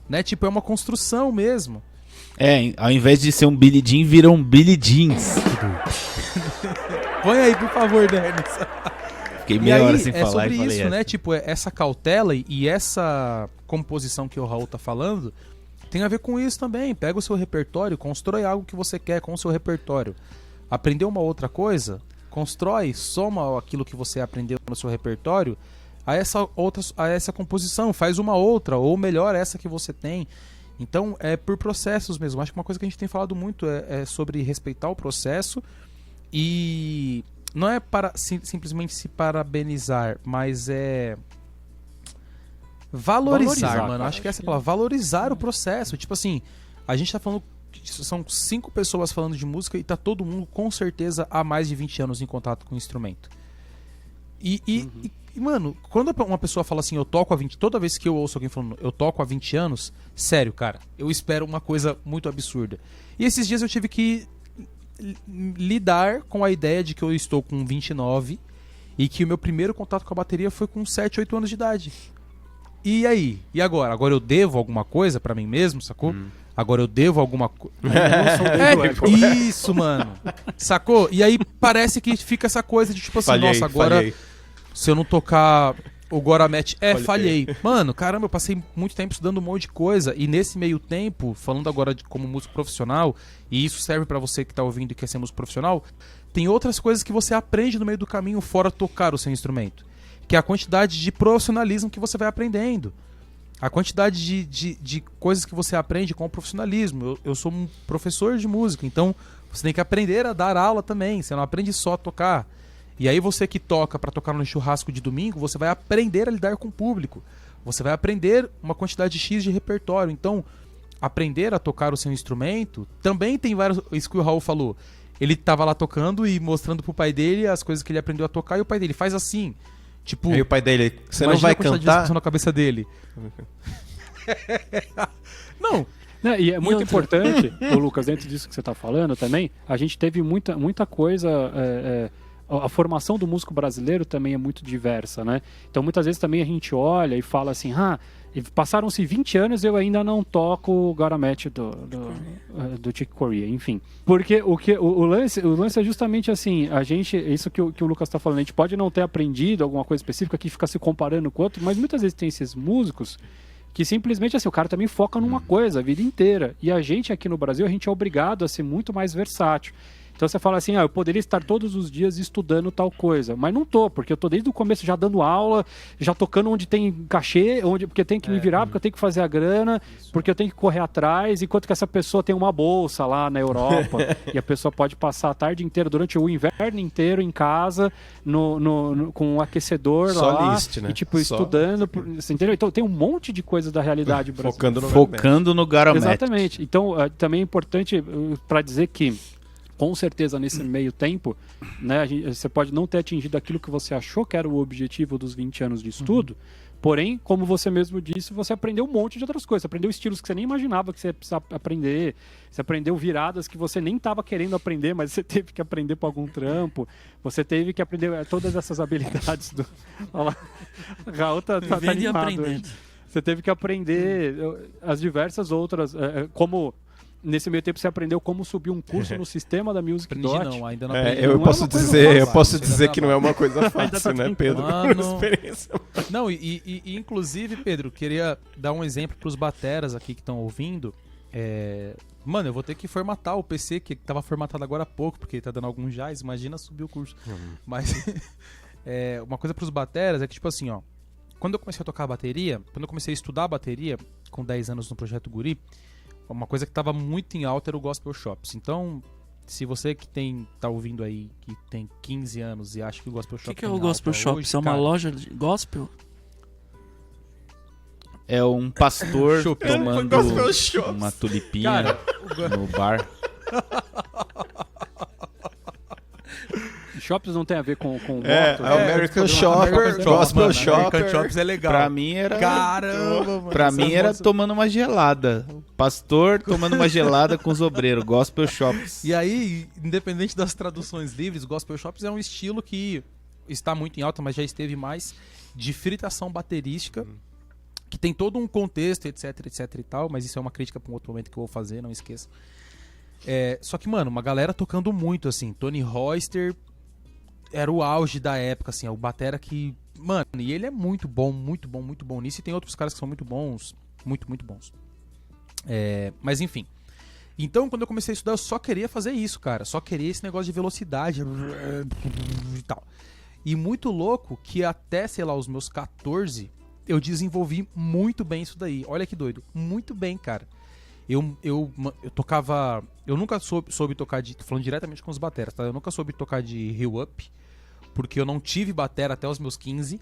E: né? Tipo, é uma construção mesmo.
B: Ao invés de ser um Billie Jean, vira um Billie Jeans.
E: Põe aí, por favor, Denis.
B: Fiquei meia hora sem falar
E: sobre
B: e falei
E: isso, né? Tipo, essa cautela e essa composição que o Raul tá falando tem a ver com isso também. Pega o seu repertório, constrói algo que você quer com o seu repertório. Aprendeu uma outra coisa? Constrói, soma aquilo que você aprendeu no seu repertório a essa composição, faz uma outra, ou melhor, essa que você tem. Então, é por processos mesmo. Acho que uma coisa que a gente tem falado muito é sobre respeitar o processo e não é para simplesmente se parabenizar, mas é valorizar, mano.
A: Cara,
E: acho que essa é a palavra, valorizar o processo. Tipo assim, a gente tá falando, são 5 pessoas falando de música e tá todo mundo com certeza há mais de 20 anos em contato com o instrumento. E, mano, quando uma pessoa fala assim, eu toco há 20... Toda vez que eu ouço alguém falando, eu toco há 20 anos, sério, cara, eu espero uma coisa muito absurda. E esses dias eu tive que lidar com a ideia de que eu estou com 29 e que o meu primeiro contato com a bateria foi com 7, 8 anos de idade. E aí? E agora? Agora eu devo alguma coisa pra mim mesmo, sacou? Agora eu devo alguma coisa. Isso, mano. Sacou? E aí parece que fica essa coisa de tipo assim, nossa, agora se eu não tocar o Goramet, falhei. Mano, caramba, eu passei muito tempo estudando um monte de coisa e nesse meio tempo, falando agora como músico profissional, e isso serve pra você que tá ouvindo e quer ser músico profissional, tem outras coisas que você aprende no meio do caminho fora tocar o seu instrumento. Que é a quantidade de profissionalismo que você vai aprendendo. A quantidade de coisas que você aprende com o profissionalismo. Eu sou um professor de música, então você tem que aprender a dar aula também. Você não aprende só a tocar. E aí você que toca para tocar no churrasco de domingo, você vai aprender a lidar com o público. Você vai aprender uma quantidade X de repertório. Então, aprender a tocar o seu instrumento também tem vários... Isso que o Raul falou. Ele tava lá tocando e mostrando pro pai dele as coisas que ele aprendeu a tocar, e o pai dele faz assim. Tipo,
C: e o pai dele, você não vai cantar?
E: Na cabeça dele. Não.
A: E é muito importante, ô Lucas, dentro disso que você está falando também, a gente teve muita coisa... a formação do músico brasileiro também é muito diversa, né? Então muitas vezes também a gente olha e fala assim, passaram-se 20 anos e eu ainda não toco o Goramet do Chick Corea, enfim. Porque o lance é justamente assim, a gente, isso que o Lucas está falando, a gente pode não ter aprendido alguma coisa específica que fica se comparando com o outro, mas muitas vezes tem esses músicos que simplesmente assim, o cara também foca numa coisa a vida inteira. E a gente aqui no Brasil, a gente é obrigado a ser muito mais versátil. Então você fala assim, eu poderia estar todos os dias estudando tal coisa, mas não tô, porque eu tô desde o começo já dando aula, já tocando onde tem cachê, porque tem que me virar, porque eu tenho que fazer a grana, porque eu tenho que correr atrás, enquanto que essa pessoa tem uma bolsa lá na Europa, e a pessoa pode passar a tarde inteira, durante o inverno inteiro em casa, com um aquecedor
C: só
A: lá,
C: list, né?
A: E estudando, você entendeu? Então tem um monte de coisa da realidade brasileira.
B: Focando no Goramet.
A: Exatamente. Então também é importante para dizer que com certeza nesse meio tempo, né, você pode não ter atingido aquilo que você achou que era o objetivo dos 20 anos de estudo, porém, como você mesmo disse, você aprendeu um monte de outras coisas. Você aprendeu estilos que você nem imaginava que você ia precisar aprender. Você aprendeu viradas que você nem estava querendo aprender, mas você teve que aprender por algum trampo. Você teve que aprender todas essas habilidades do... Olha lá, Raul tá animado. Você teve que aprender as diversas outras, como... Nesse meio tempo você aprendeu como subir um curso no sistema da Music Dot.
E: Não, ainda não aprendi.
C: Eu posso dizer que não é uma coisa fácil, né, Pedro? Experiência.
E: Não, e inclusive, Pedro, queria dar um exemplo para os bateras aqui que estão ouvindo. Mano, eu vou ter que formatar o PC, que estava formatado agora há pouco, porque tá dando alguns jazz, imagina subir o curso. Mas uma coisa para os bateras é que, tipo assim, ó, quando eu comecei a tocar bateria, quando eu comecei a estudar bateria, com 10 anos no Projeto Guri, uma coisa que estava muito em alta era o Gospel Shops. Então, se você que tá ouvindo aí, que tem 15 anos e acha que o Gospel Shops...
D: O que é o Gospel Shops? É uma loja de gospel?
B: É um pastor tomando uma tulipinha no bar.
A: Shops não tem a ver com moto.
C: American Shopper, Gospel Shopper.
E: American Shops é legal.
B: Pra mim era...
E: Caramba, mano.
B: Pra mim era tomando uma gelada. Pastor tomando uma gelada com os obreiros. Gospel Shops.
E: E aí, independente das traduções livres, Gospel Shops é um estilo que está muito em alta, mas já esteve mais, de fritação baterística, que tem todo um contexto, etc e tal, mas isso é uma crítica pra um outro momento que eu vou fazer, não esqueça. Só que, mano, uma galera tocando muito, assim, Tony Royster era o auge da época, assim, o batera que... Mano, e ele é muito bom nisso, e tem outros caras que são muito bons, muito bons. Mas enfim. Então, quando eu comecei a estudar, eu só queria fazer isso, cara. Só queria esse negócio de velocidade e tal. E muito louco que até, sei lá, os meus 14, eu desenvolvi muito bem isso daí. Olha que doido. Muito bem, cara. Eu tocava... Eu nunca soube tocar de... Tô falando diretamente com os bateras, tá? Eu nunca soube tocar de Hill Up, porque eu não tive batera até os meus 15.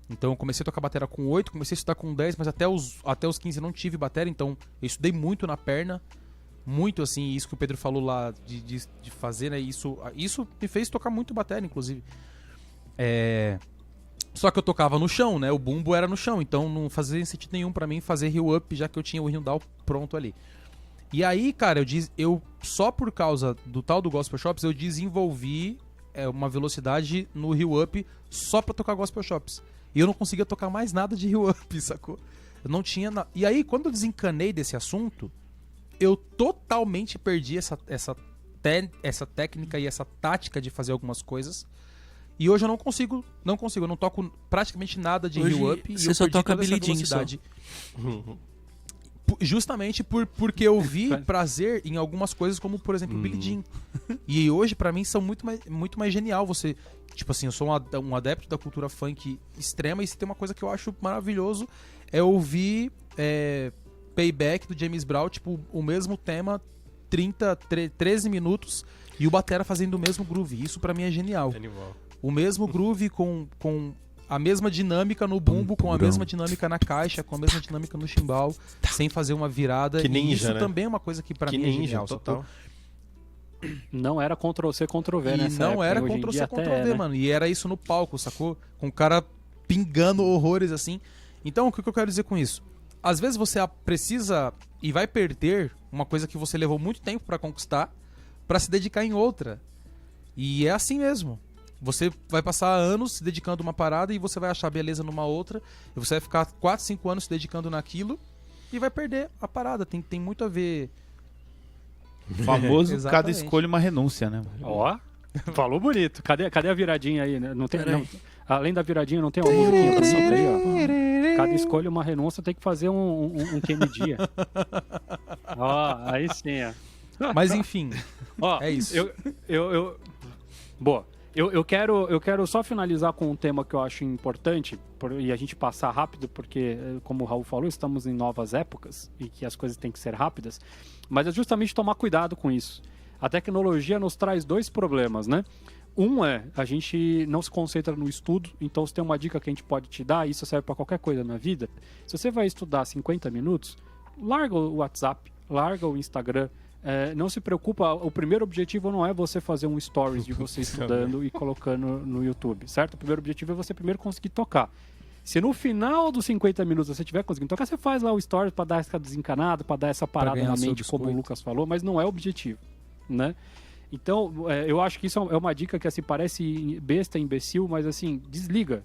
E: Então eu comecei a tocar batera com 8, comecei a estudar com 10, mas até os 15 eu não tive batera, então eu estudei muito na perna. Muito assim, isso que o Pedro falou lá de fazer, né? Isso me fez tocar muito bateria, inclusive. Só que eu tocava no chão, né? O bumbo era no chão, então não fazia sentido nenhum pra mim fazer Hill Up, já que eu tinha o Hill Down pronto ali. E aí, cara, eu só por causa do tal do Gospel Shops, eu desenvolvi uma velocidade no Hill Up só pra tocar Gospel Shops. E eu não conseguia tocar mais nada de Hill Up, sacou? Eu não tinha... E aí, quando eu desencanei desse assunto, eu totalmente perdi essa técnica e essa tática de fazer algumas coisas. E hoje eu não consigo, eu não toco praticamente nada de Hill Up.
D: Você só toca Billie Jean só.
E: Justamente porque eu vi prazer em algumas coisas, como por exemplo Billie Jean. E hoje pra mim são muito mais genial você... Tipo assim, eu sou um adepto da cultura funk extrema, e se tem uma coisa que eu acho maravilhoso é ouvir Payback do James Brown, tipo, o mesmo tema, 13 minutos, e o batera fazendo o mesmo groove. Isso pra mim é genial. O mesmo groove com a mesma dinâmica no bumbo, com a mesma dinâmica na caixa, com a mesma dinâmica no chimbal, sem fazer uma virada.
C: Que ninja,
E: isso
C: né?
E: também é uma coisa que pra mim é genial.
C: Total.
A: Não era Ctrl-C, Ctrl-V, né?
E: Não era Ctrl-C, Ctrl-V, mano. E era isso no palco, sacou? Com o cara pingando horrores assim. Então, o que eu quero dizer com isso? Às vezes você precisa e vai perder uma coisa que você levou muito tempo pra conquistar pra se dedicar em outra. E é assim mesmo. Você vai passar anos se dedicando a uma parada e você vai achar beleza numa outra. E você vai ficar 4, 5 anos se dedicando naquilo e vai perder a parada. Tem muito a ver.
B: O famoso cada escolha uma renúncia, né?
A: Ó, falou bonito. Cadê a viradinha aí? Não tem, não, além da viradinha, não tem uma musiquinha pra sempre aí, ó. Cada escolha uma renúncia, tem que fazer um Kennedy. Ó, aí sim, ó.
E: Mas enfim,
A: ó,
E: é isso.
A: Boa. Eu quero só finalizar com um tema que eu acho importante, e a gente passar rápido, porque, como o Raul falou, estamos em novas épocas e que as coisas têm que ser rápidas, mas é justamente tomar cuidado com isso. A tecnologia nos traz 2 problemas, né? Um a gente não se concentra no estudo, então se tem uma dica que a gente pode te dar, isso serve para qualquer coisa na vida. Se você vai estudar 50 minutos, larga o WhatsApp, larga o Instagram. Não se preocupa, o primeiro objetivo não é você fazer um stories de você estudando e colocando no YouTube, certo? O primeiro objetivo é você primeiro conseguir tocar. Se no final dos 50 minutos você estiver conseguindo tocar, você faz lá o stories para dar essa desencanada, para dar essa parada na mente, como o Lucas falou, mas não é o objetivo, né? Então, eu acho que isso é uma dica que assim, parece besta, imbecil, mas assim, desliga.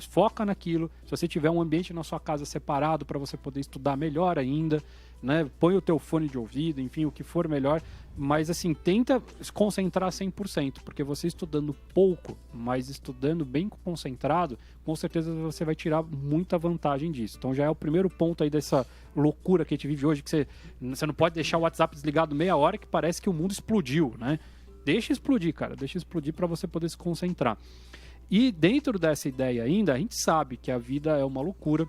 A: Foca naquilo. Se você tiver um ambiente na sua casa separado para você poder estudar, melhor ainda, né? Põe o teu fone de ouvido, enfim, o que for melhor, mas assim, tenta se concentrar 100%, porque você estudando pouco, mas estudando bem concentrado, com certeza você vai tirar muita vantagem disso. Então já é o primeiro ponto aí dessa loucura que a gente vive hoje, que você não pode deixar o WhatsApp desligado meia hora que parece que o mundo explodiu, né? Deixa explodir, cara, deixa explodir para você poder se concentrar. E dentro dessa ideia ainda, a gente sabe que a vida é uma loucura,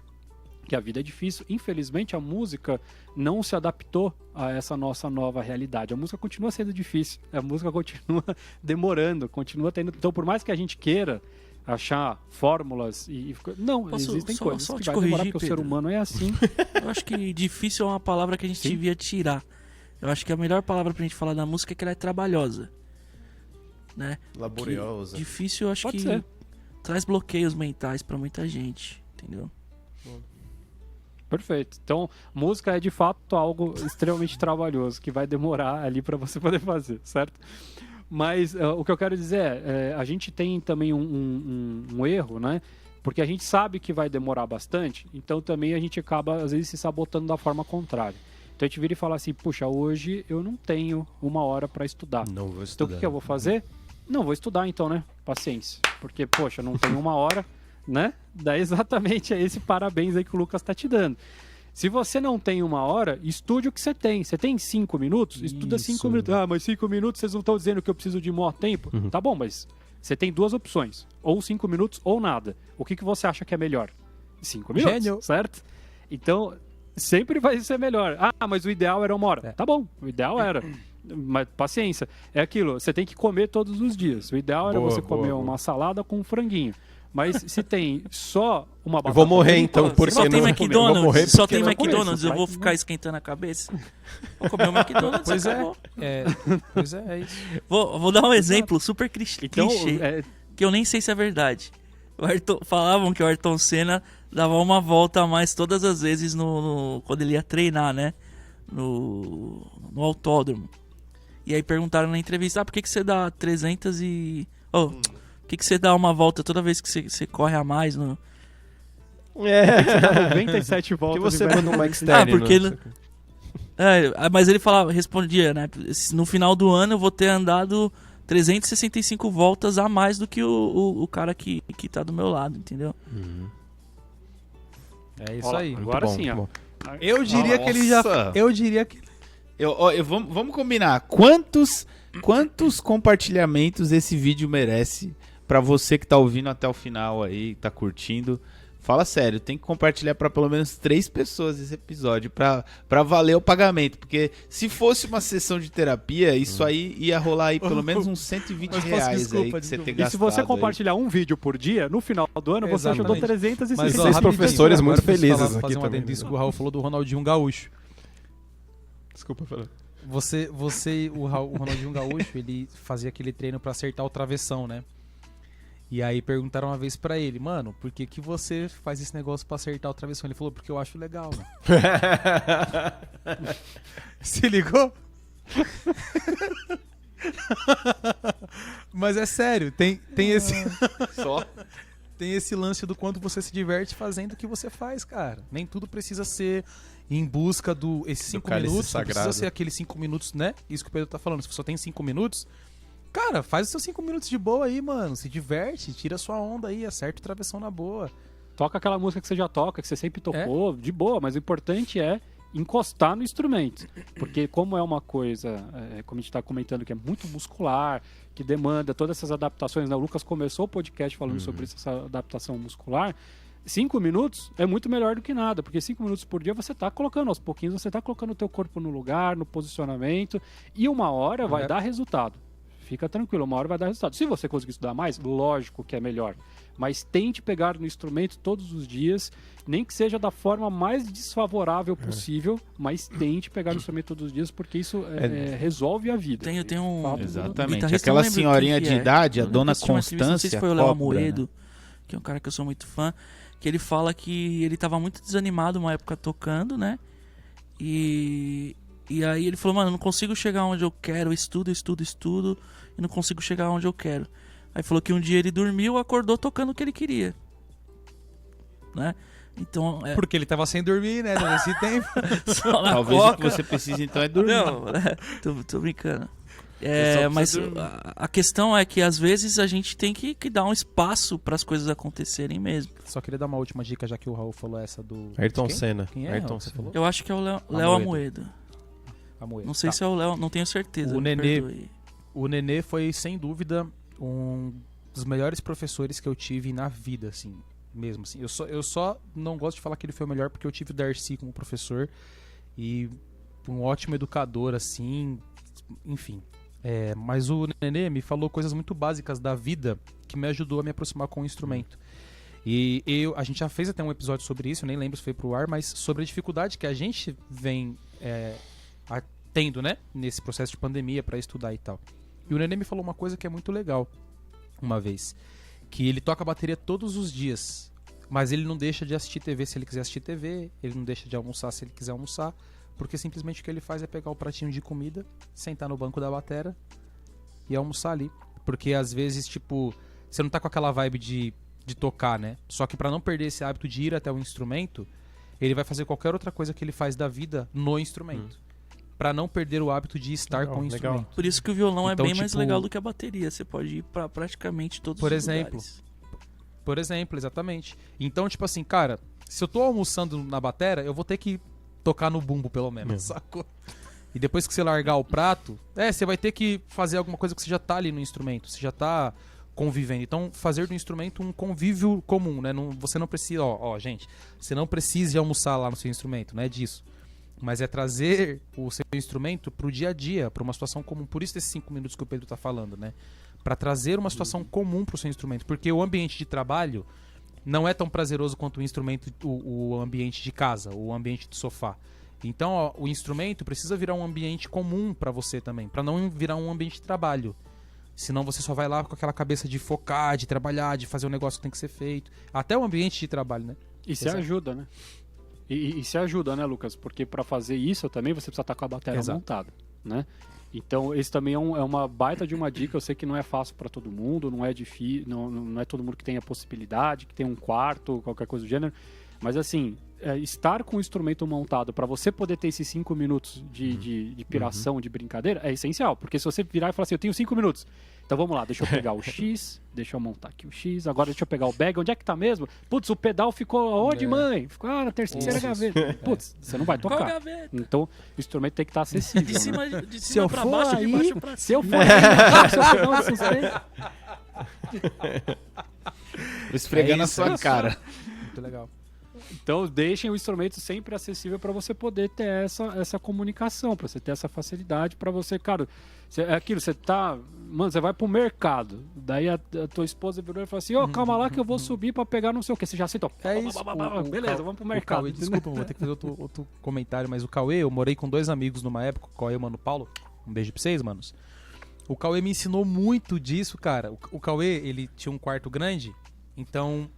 A: que a vida é difícil. Infelizmente, a música não se adaptou a essa nossa nova realidade. A música continua sendo difícil, a música continua demorando, continua tendo... Então, por mais que a gente queira achar fórmulas existem coisas que vai demorar, porque Pedro, o ser humano é assim.
D: Eu acho que difícil é uma palavra que a gente devia tirar. Eu acho que a melhor palavra pra gente falar da música é que ela é trabalhosa. Né?
C: Laboriosa.
D: Difícil, eu acho que traz bloqueios mentais pra muita gente, entendeu?
A: Perfeito. Então, música é de fato algo extremamente trabalhoso, que vai demorar ali pra você poder fazer, certo? Mas o que eu quero dizer a gente tem também um erro, né? Porque a gente sabe que vai demorar bastante, então também a gente acaba, às vezes, se sabotando da forma contrária. Então a gente vira e fala assim, puxa, hoje eu não tenho 1 hora pra estudar.
C: Não vou estudar.
A: Então o que eu vou fazer? Não, vou estudar então, né? Paciência. Porque, poxa, não tenho 1 hora, né? Daí exatamente é esse parabéns aí que o Lucas tá te dando. Se você não tem 1 hora, estude o que você tem. Você tem 5 minutos? Estuda 5 minutos. Ah, mas 5 minutos vocês não estão dizendo que eu preciso de maior tempo? Tá bom, mas você tem 2 opções. Ou 5 minutos ou nada. O que você acha que é melhor? 5 minutos, Gênio. Certo? Então, sempre vai ser melhor. Ah, mas o ideal era 1 hora. Tá bom, o ideal era. Mas paciência. É aquilo, você tem que comer todos os dias. O ideal era você comer uma salada com um franguinho. Mas se tem só uma batata...
C: Eu vou morrer então, porque
D: só tem
C: não...
D: McDonald's, só tem McDonald's, eu vou ficar esquentando a cabeça. Vou comer o McDonald's,
E: pois
D: acabou.
E: Pois é isso.
D: Vou dar um exemplo super clichê, que eu nem sei se é verdade. Falavam que o Ayrton Senna dava uma volta a mais todas as vezes quando ele ia treinar, né? No autódromo. E aí perguntaram na entrevista, por que você dá 300 e... Por que você dá uma volta toda vez que você corre a mais?
A: Você dá 97 voltas.
C: Porque você manda um Mike Sterling.
D: Porque mas ele respondia, né? No final do ano eu vou ter andado 365 voltas a mais do que o cara que tá do meu lado, entendeu?
E: É isso aí.
A: Agora sim, ó.
E: Eu diria que ele já... Eu diria que...
B: Vamos combinar. Quantos compartilhamentos esse vídeo merece pra você que tá ouvindo até o final aí, tá curtindo? Fala sério, tem que compartilhar pra pelo menos 3 pessoas esse episódio pra valer o pagamento. Porque se fosse uma sessão de terapia, isso aí ia rolar aí pelo menos uns 120 reais aí que você tem gastado.
A: E se você compartilhar um vídeo por dia, no final do ano você ajudou 360.
C: Mas 6 professores muito felizes aqui
E: fazer uma dentro disso que o Raul falou do Ronaldinho Gaúcho.
C: Desculpa, Fernando.
E: O Ronaldinho Gaúcho, ele fazia aquele treino pra acertar o travessão, né? E aí perguntaram uma vez pra ele, mano, por que você faz esse negócio pra acertar o travessão? Ele falou, porque eu acho legal, mano. Se ligou? Mas é sério, tem esse...
B: Só?
E: Tem esse lance do quanto você se diverte fazendo o que você faz, cara. Nem tudo precisa ser em busca esses 5 minutos. Não precisa ser aqueles 5 minutos, né? Isso que o Pedro tá falando. Se você só tem 5 minutos, cara, faz os seus 5 minutos de boa aí, mano. Se diverte, tira sua onda aí, acerta o travessão na boa.
A: Toca aquela música que você já toca, que você sempre tocou, de boa. Mas o importante é encostar no instrumento. Porque como é uma coisa, como a gente tá comentando, que é muito muscular, que demanda todas essas adaptações, né? O Lucas começou o podcast falando sobre essa adaptação muscular. 5 minutos é muito melhor do que nada, porque 5 minutos por dia você tá colocando aos pouquinhos, você tá colocando o teu corpo no lugar, no posicionamento, e 1 hora vai dar resultado. Fica tranquilo, 1 hora vai dar resultado. Se você conseguir estudar mais, lógico que é melhor. Mas tente pegar no instrumento todos os dias, nem que seja da forma mais desfavorável possível, mas tente pegar no instrumento todos os dias, porque isso resolve a vida.
D: Tem um...
B: Exatamente. Aquela senhorinha de idade, a dona Constância,
D: não sei se foi o Léo Amoedo, que é um cara que eu sou muito fã, que ele fala que ele tava muito desanimado uma época tocando, né? E aí ele falou, mano, eu não consigo chegar onde eu quero, eu estudo, e não consigo chegar onde eu quero. Aí falou que um dia ele dormiu, acordou tocando o que ele queria, né? Então,
E: porque ele tava sem dormir, né? Nesse tempo.
B: Talvez o que você precisa então é dormir.
D: Não, tô brincando. Mas a questão é que às vezes a gente tem que dar um espaço para as coisas acontecerem mesmo.
E: Só queria dar uma última dica, já que o Raul falou essa do...
C: Ayrton Senna.
E: Quem é?
C: Ayrton
E: você falou?
D: Eu acho que é o Léo Amoedo. Não sei se é o Léo, não tenho certeza.
E: O Nenê foi, sem dúvida, um dos melhores professores que eu tive na vida, assim, mesmo. Assim. Eu só não gosto de falar que ele foi o melhor porque eu tive o Darcy como professor e um ótimo educador, assim, enfim. Mas o Nenê me falou coisas muito básicas da vida que me ajudou a me aproximar com o instrumento. E a gente já fez até um episódio sobre isso, eu nem lembro se foi pro ar, mas sobre a dificuldade que a gente vem tendo, né, nesse processo de pandemia para estudar e tal. E o Nenê me falou uma coisa que é muito legal, uma vez, que ele toca bateria todos os dias, mas ele não deixa de assistir TV se ele quiser assistir TV, ele não deixa de almoçar se ele quiser almoçar, porque simplesmente o que ele faz é pegar o pratinho de comida, sentar no banco da batera e almoçar ali. Porque às vezes, tipo, você não tá com aquela vibe de tocar, né? Só que pra não perder esse hábito de ir até o instrumento, ele vai fazer qualquer outra coisa que ele faz da vida no instrumento. Pra não perder o hábito de estar com o instrumento.
D: Por isso que o violão é bem mais legal do que a bateria. Você pode ir pra praticamente todos os lugares.
E: Por exemplo, exatamente. Então, tipo assim, cara, se eu tô almoçando na batera, eu vou ter que tocar no bumbo, pelo menos, sacou? E depois que você largar o prato, você vai ter que fazer alguma coisa que você já tá ali no instrumento, você já tá convivendo. Então, fazer do instrumento um convívio comum, né? Você não precisa, gente, você não precisa almoçar lá no seu instrumento, não é disso. Mas é trazer o seu instrumento pro dia a dia, pra uma situação comum. Por isso esses 5 minutos que o Pedro tá falando, né? Pra trazer uma situação comum pro seu instrumento. Porque o ambiente de trabalho não é tão prazeroso quanto o instrumento, o ambiente de casa, o ambiente do sofá. Então, o instrumento precisa virar um ambiente comum para você também, para não virar um ambiente de trabalho. Senão você só vai lá com aquela cabeça de focar, de trabalhar, de fazer um negócio que tem que ser feito. Até o ambiente de trabalho, né?
A: E se ajuda, né? E se ajuda, né, Lucas? Porque para fazer isso também você precisa estar com a bateria montada, né? Então, esse também é uma baita de uma dica. Eu sei que não é fácil para todo mundo, não é difícil, não é todo mundo que tem a possibilidade, que tem um quarto, qualquer coisa do gênero. Mas, assim, estar com o instrumento montado para você poder ter esses 5 minutos de piração, de brincadeira, é essencial. Porque se você virar e falar assim, eu tenho 5 minutos, então vamos lá, deixa eu pegar o X, deixa eu montar aqui o X, agora deixa eu pegar o bag, onde é que tá mesmo? Putz, o pedal ficou aonde, mãe? Ficou na terceira gaveta. Putz, você não vai tocar. Então, o instrumento tem que estar acessível.
D: De cima,
A: né?
D: de cima pra baixo, de baixo pra cima.
A: Se eu for aí, se eu pegar um suspense...
B: Vou esfregar na sua cara.
E: Muito legal.
A: Então, deixem o instrumento sempre acessível para você poder ter essa comunicação, para você ter essa facilidade, para você, cara, você tá, mano, você vai pro mercado, daí a tua esposa virou e falou assim, calma lá que eu vou subir para pegar não sei o que, você já aceitou.
E: É isso.
A: Beleza, vamos pro mercado.
E: Cauê, desculpa, vou ter que fazer outro comentário, mas o Cauê, eu morei com 2 amigos numa época, o Cauê e o Mano Paulo, um beijo pra vocês, manos. O Cauê me ensinou muito disso, cara. O Cauê, ele tinha um quarto grande, então...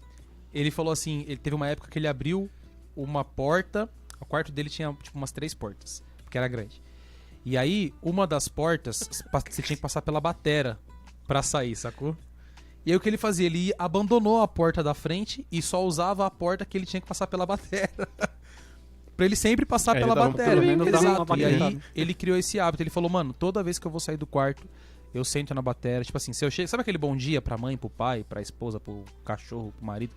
E: Ele falou assim, ele teve uma época que ele abriu uma porta, o quarto dele tinha tipo umas 3 portas, porque era grande. E aí, uma das portas, você tinha que passar pela batera pra sair, sacou? E aí o que ele fazia? Ele abandonou a porta da frente e só usava a porta que ele tinha que passar pela batera. Pra ele sempre passar pela batera. Exato. E aí ele criou esse hábito, ele falou, mano, toda vez que eu vou sair do quarto, eu sento na batera, tipo assim, se eu chego, sabe aquele bom dia pra mãe, pro pai, pra esposa, pro cachorro, pro marido?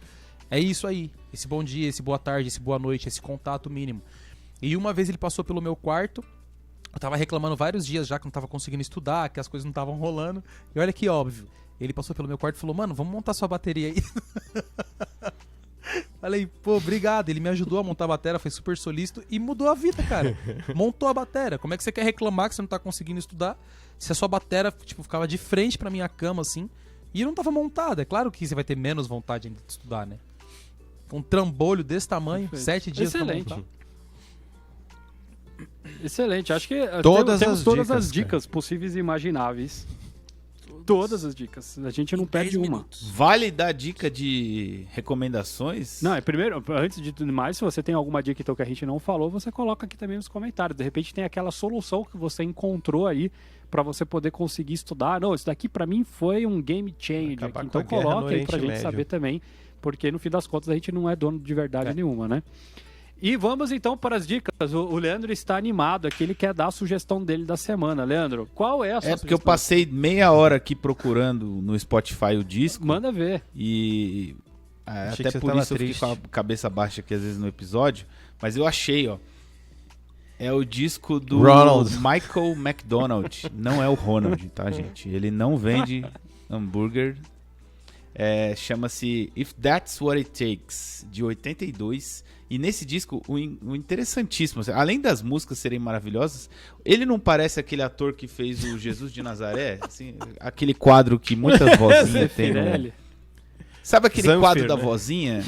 E: É isso aí, esse bom dia, esse boa tarde, esse boa noite, esse contato mínimo. E uma vez ele passou pelo meu quarto, eu tava reclamando vários dias já que não tava conseguindo estudar, que as coisas não estavam rolando. E olha que óbvio, ele passou pelo meu quarto e falou, mano, vamos montar sua bateria aí. Falei, pô, obrigado. Ele me ajudou a montar a bateria, foi super solícito e mudou a vida, cara. Montou a bateria. Como é que você quer reclamar que você não tá conseguindo estudar se a sua bateria, tipo, ficava de frente pra minha cama, assim, e não tava montada? É claro que você vai ter menos vontade de estudar, né? Um trambolho desse tamanho, 7 dias pra montar.
A: Excelente. Acho que
C: temos
A: todas as dicas possíveis e imagináveis. Todas as dicas. A gente não perde uma.
B: Vale dar dica de recomendações?
A: Não, primeiro, antes de tudo mais, se você tem alguma dica então, que a gente não falou, você coloca aqui também nos comentários. De repente tem aquela solução que você encontrou aí para você poder conseguir estudar. Não, isso daqui para mim foi um game changer. Então coloca aí pra gente saber também. Porque no fim das contas a gente não é dono de verdade nenhuma, né? E vamos então para as dicas. O Leandro está animado aqui, ele quer dar a sugestão dele da semana. Leandro, qual é a sua sugestão?
B: Porque eu passei meia hora aqui procurando no Spotify o disco.
A: Manda ver.
B: E até por isso eu fiquei com a cabeça baixa aqui às vezes no episódio. Mas eu achei, ó. É o disco do Michael McDonald. Não é o Ronald, tá, gente? Ele não vende hambúrguer. Chama-se If That's What It Takes, de 82. E nesse disco, o interessantíssimo, além das músicas serem maravilhosas, ele não parece aquele ator que fez o Jesus de Nazaré? Assim, aquele quadro que muitas vozinhas tem. Sabe aquele quadro da vozinha?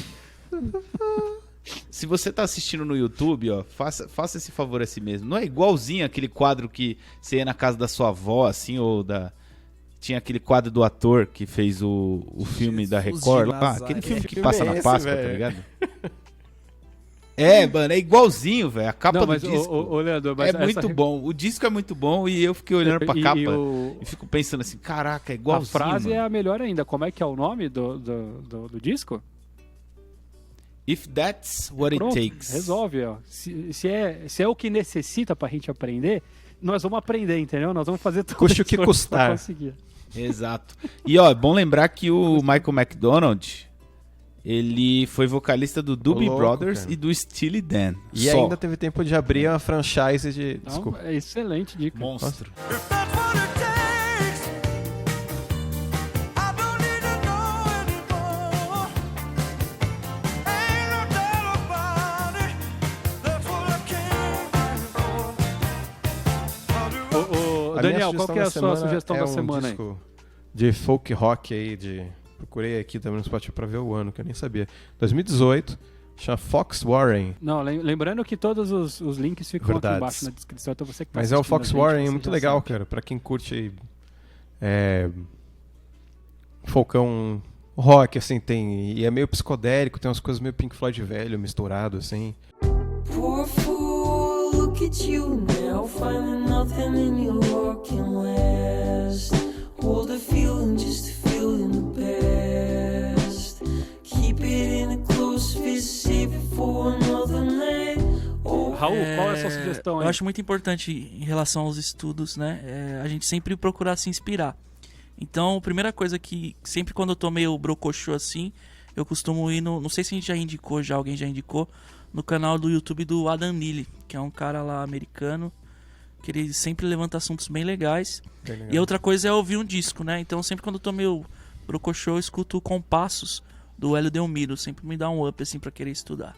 B: Se você tá assistindo no YouTube, ó, faça esse favor a si mesmo. Não é igualzinho aquele quadro que você ia na casa da sua avó, assim, ou da... Tinha aquele quadro do ator que fez o filme da Record lá. Aquele filme que passa na Páscoa, tá ligado? Mano, é igualzinho, velho. A capa do disco
A: Leandro,
B: é muito bom. O disco é muito bom e eu fiquei olhando pra capa e fico pensando assim, caraca, é igualzinho.
A: A frase
B: mano.
A: É a melhor ainda. Como é que é o nome do disco?
B: If That's What It Takes.
A: Resolve, ó. Se é o que necessita pra gente aprender, nós vamos aprender, entendeu? Nós vamos fazer tudo.
C: Custe o que custar.
B: Exato. E ó, é bom lembrar que o Michael McDonald, ele foi vocalista do Doobie Brothers, cara, e do Steely Dan.
C: E ainda teve tempo de abrir uma franchise de...
A: Desculpa. É excelente dica.
B: Monstro.
A: Daniel, qual que é a sua sugestão da semana aí?
C: De folk rock aí, procurei aqui também no Spotify pra ver o ano, que eu nem sabia. 2018, chama Fox Warren.
A: Não, lembrando que todos os links ficam aqui embaixo na descrição, então você que tá
C: Mas é o Fox Warren, é muito legal, sabe, cara, pra quem curte folkão rock, assim, tem, e é meio psicodélico, tem umas coisas meio Pink Floyd velho misturado, assim.
F: Poor fool, look at you now, finding nothing in your walking last. Hold a feeling, just a feeling the past. Keep it in a close fist, save it for another night.
A: Raul, qual é a sua sugestão aí?
D: Eu acho muito importante em relação aos estudos, né? A gente sempre procurar se inspirar. Então, a primeira coisa que sempre quando eu tô meio brocochô assim, eu costumo ir no... Não sei se a gente já indicou, alguém já indicou, no canal do YouTube do Adam Neely, que é um cara lá americano, que ele sempre levanta assuntos bem legais. E a outra coisa é ouvir um disco, né? Então sempre quando eu tô meio brocochô, eu escuto Compassos do Hélio Delmiro. Sempre me dá um up assim pra querer estudar.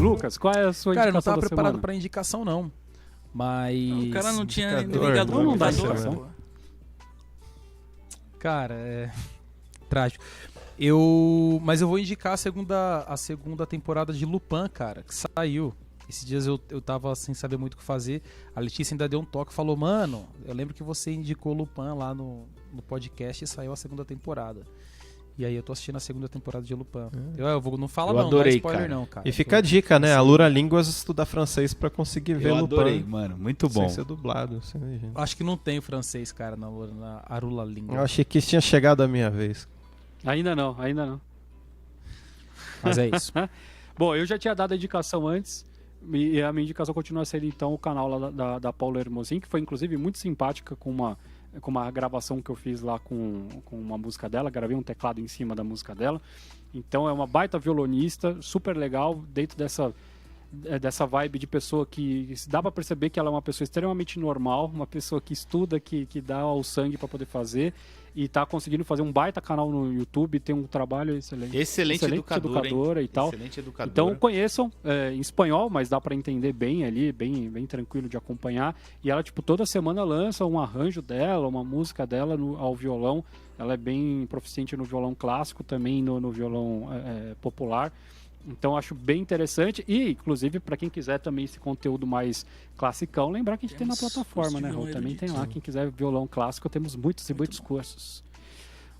A: Lucas, qual é a sua indicação da semana?
E: Cara, eu não tava preparado pra indicação, não. Mas...
D: O cara não tinha
C: ligado
A: no indicador.
E: Cara, é... trágico. Mas eu vou indicar a segunda temporada de Lupin, cara, que saiu. Esses dias eu tava sem saber muito o que fazer. A Letícia ainda deu um toque e falou: mano, eu lembro que você indicou Lupin lá no podcast e saiu a segunda temporada. E aí eu tô assistindo a segunda temporada de Lupin. Não fala não,
B: adorei,
E: não é spoiler
B: cara.
E: não, cara.
C: E fica a dica, né? A Lura Línguas estudar francês pra conseguir ver Lupin.
B: Eu adorei, mano. Muito bom.
C: Sem ser dublado. Sem legenda.
E: Acho que não tem o francês, cara, na Arula Língua.
C: Eu achei que tinha chegado a minha vez.
A: Ainda não.
E: Mas é isso.
A: Bom, eu já tinha dado a indicação antes. E a minha indicação continua a ser, então, o canal lá da Paula Hermosin, que foi, inclusive, muito simpática com uma gravação que eu fiz lá com uma música dela. Gravei um teclado em cima da música dela. Então, é uma baita violonista, super legal, dentro dessa vibe de pessoa que dá pra perceber que ela é uma pessoa extremamente normal, uma pessoa que estuda, que dá o sangue pra poder fazer, e tá conseguindo fazer um baita canal no YouTube, tem um trabalho excelente.
B: Excelente
A: educadora e tal.
B: Excelente educadora.
A: Então conheçam em espanhol, mas dá pra entender bem ali, bem tranquilo de acompanhar. E ela, tipo, toda semana lança um arranjo dela, uma música dela ao violão. Ela é bem proficiente no violão clássico, também no violão popular. Então acho bem interessante. E, inclusive, para quem quiser também esse conteúdo mais classicão, lembrar que a gente tem na plataforma, né, Rô? Também tem lá. Quem quiser violão clássico, temos muitos cursos.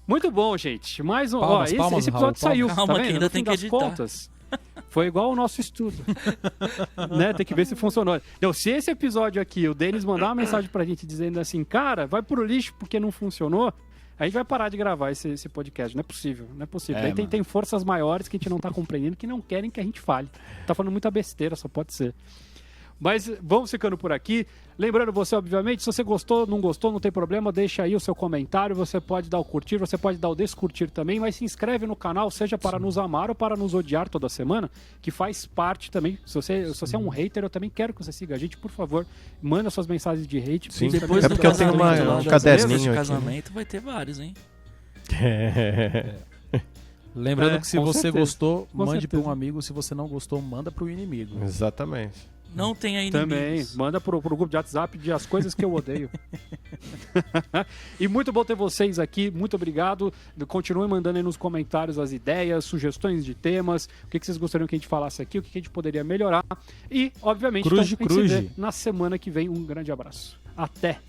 A: Muito bom, gente. Mais um.
E: Palmas,
A: Esse episódio saiu.
D: Calma,
A: tá vendo?
D: ainda
A: No
D: tem
A: fim
D: que
A: das
D: editar.
A: contas, foi igual o nosso estudo. Né? Tem que ver se funcionou. Então, se esse episódio aqui, o Denis mandar uma mensagem pra gente dizendo assim, cara, vai pro lixo porque não funcionou, a gente vai parar de gravar esse podcast. Não é possível. Aí tem forças maiores que a gente não tá compreendendo, que não querem que a gente fale. Tá falando muita besteira, só pode ser. Mas vamos ficando por aqui. Lembrando você, obviamente, se você gostou, não tem problema, deixa aí o seu comentário. Você pode dar o curtir, você pode dar o descurtir também, mas se inscreve no canal, seja para nos amar ou para nos odiar toda semana, que faz parte também. Se você é um hater, eu também quero que você siga a gente, por favor. Manda suas mensagens de hate.
C: Sim,
D: Depois
C: é
D: do
C: porque eu tenho um caderninho
D: de
C: aqui.
D: casamento vai ter vários, hein?
E: Lembrando que se
A: com
E: você
A: certeza.
E: gostou,
A: Com
E: mande para um
A: certeza.
E: amigo. Se você não gostou, manda para o inimigo.
C: Exatamente.
D: Não tem aí
A: Também, manda pro grupo de WhatsApp de as coisas que eu odeio. E muito bom ter vocês aqui, muito obrigado. Continuem mandando aí nos comentários as ideias, sugestões de temas, o que vocês gostariam que a gente falasse aqui, o que a gente poderia melhorar. E, obviamente,
E: Cruz
A: então, a gente se vê na semana que vem. Um grande abraço. Até!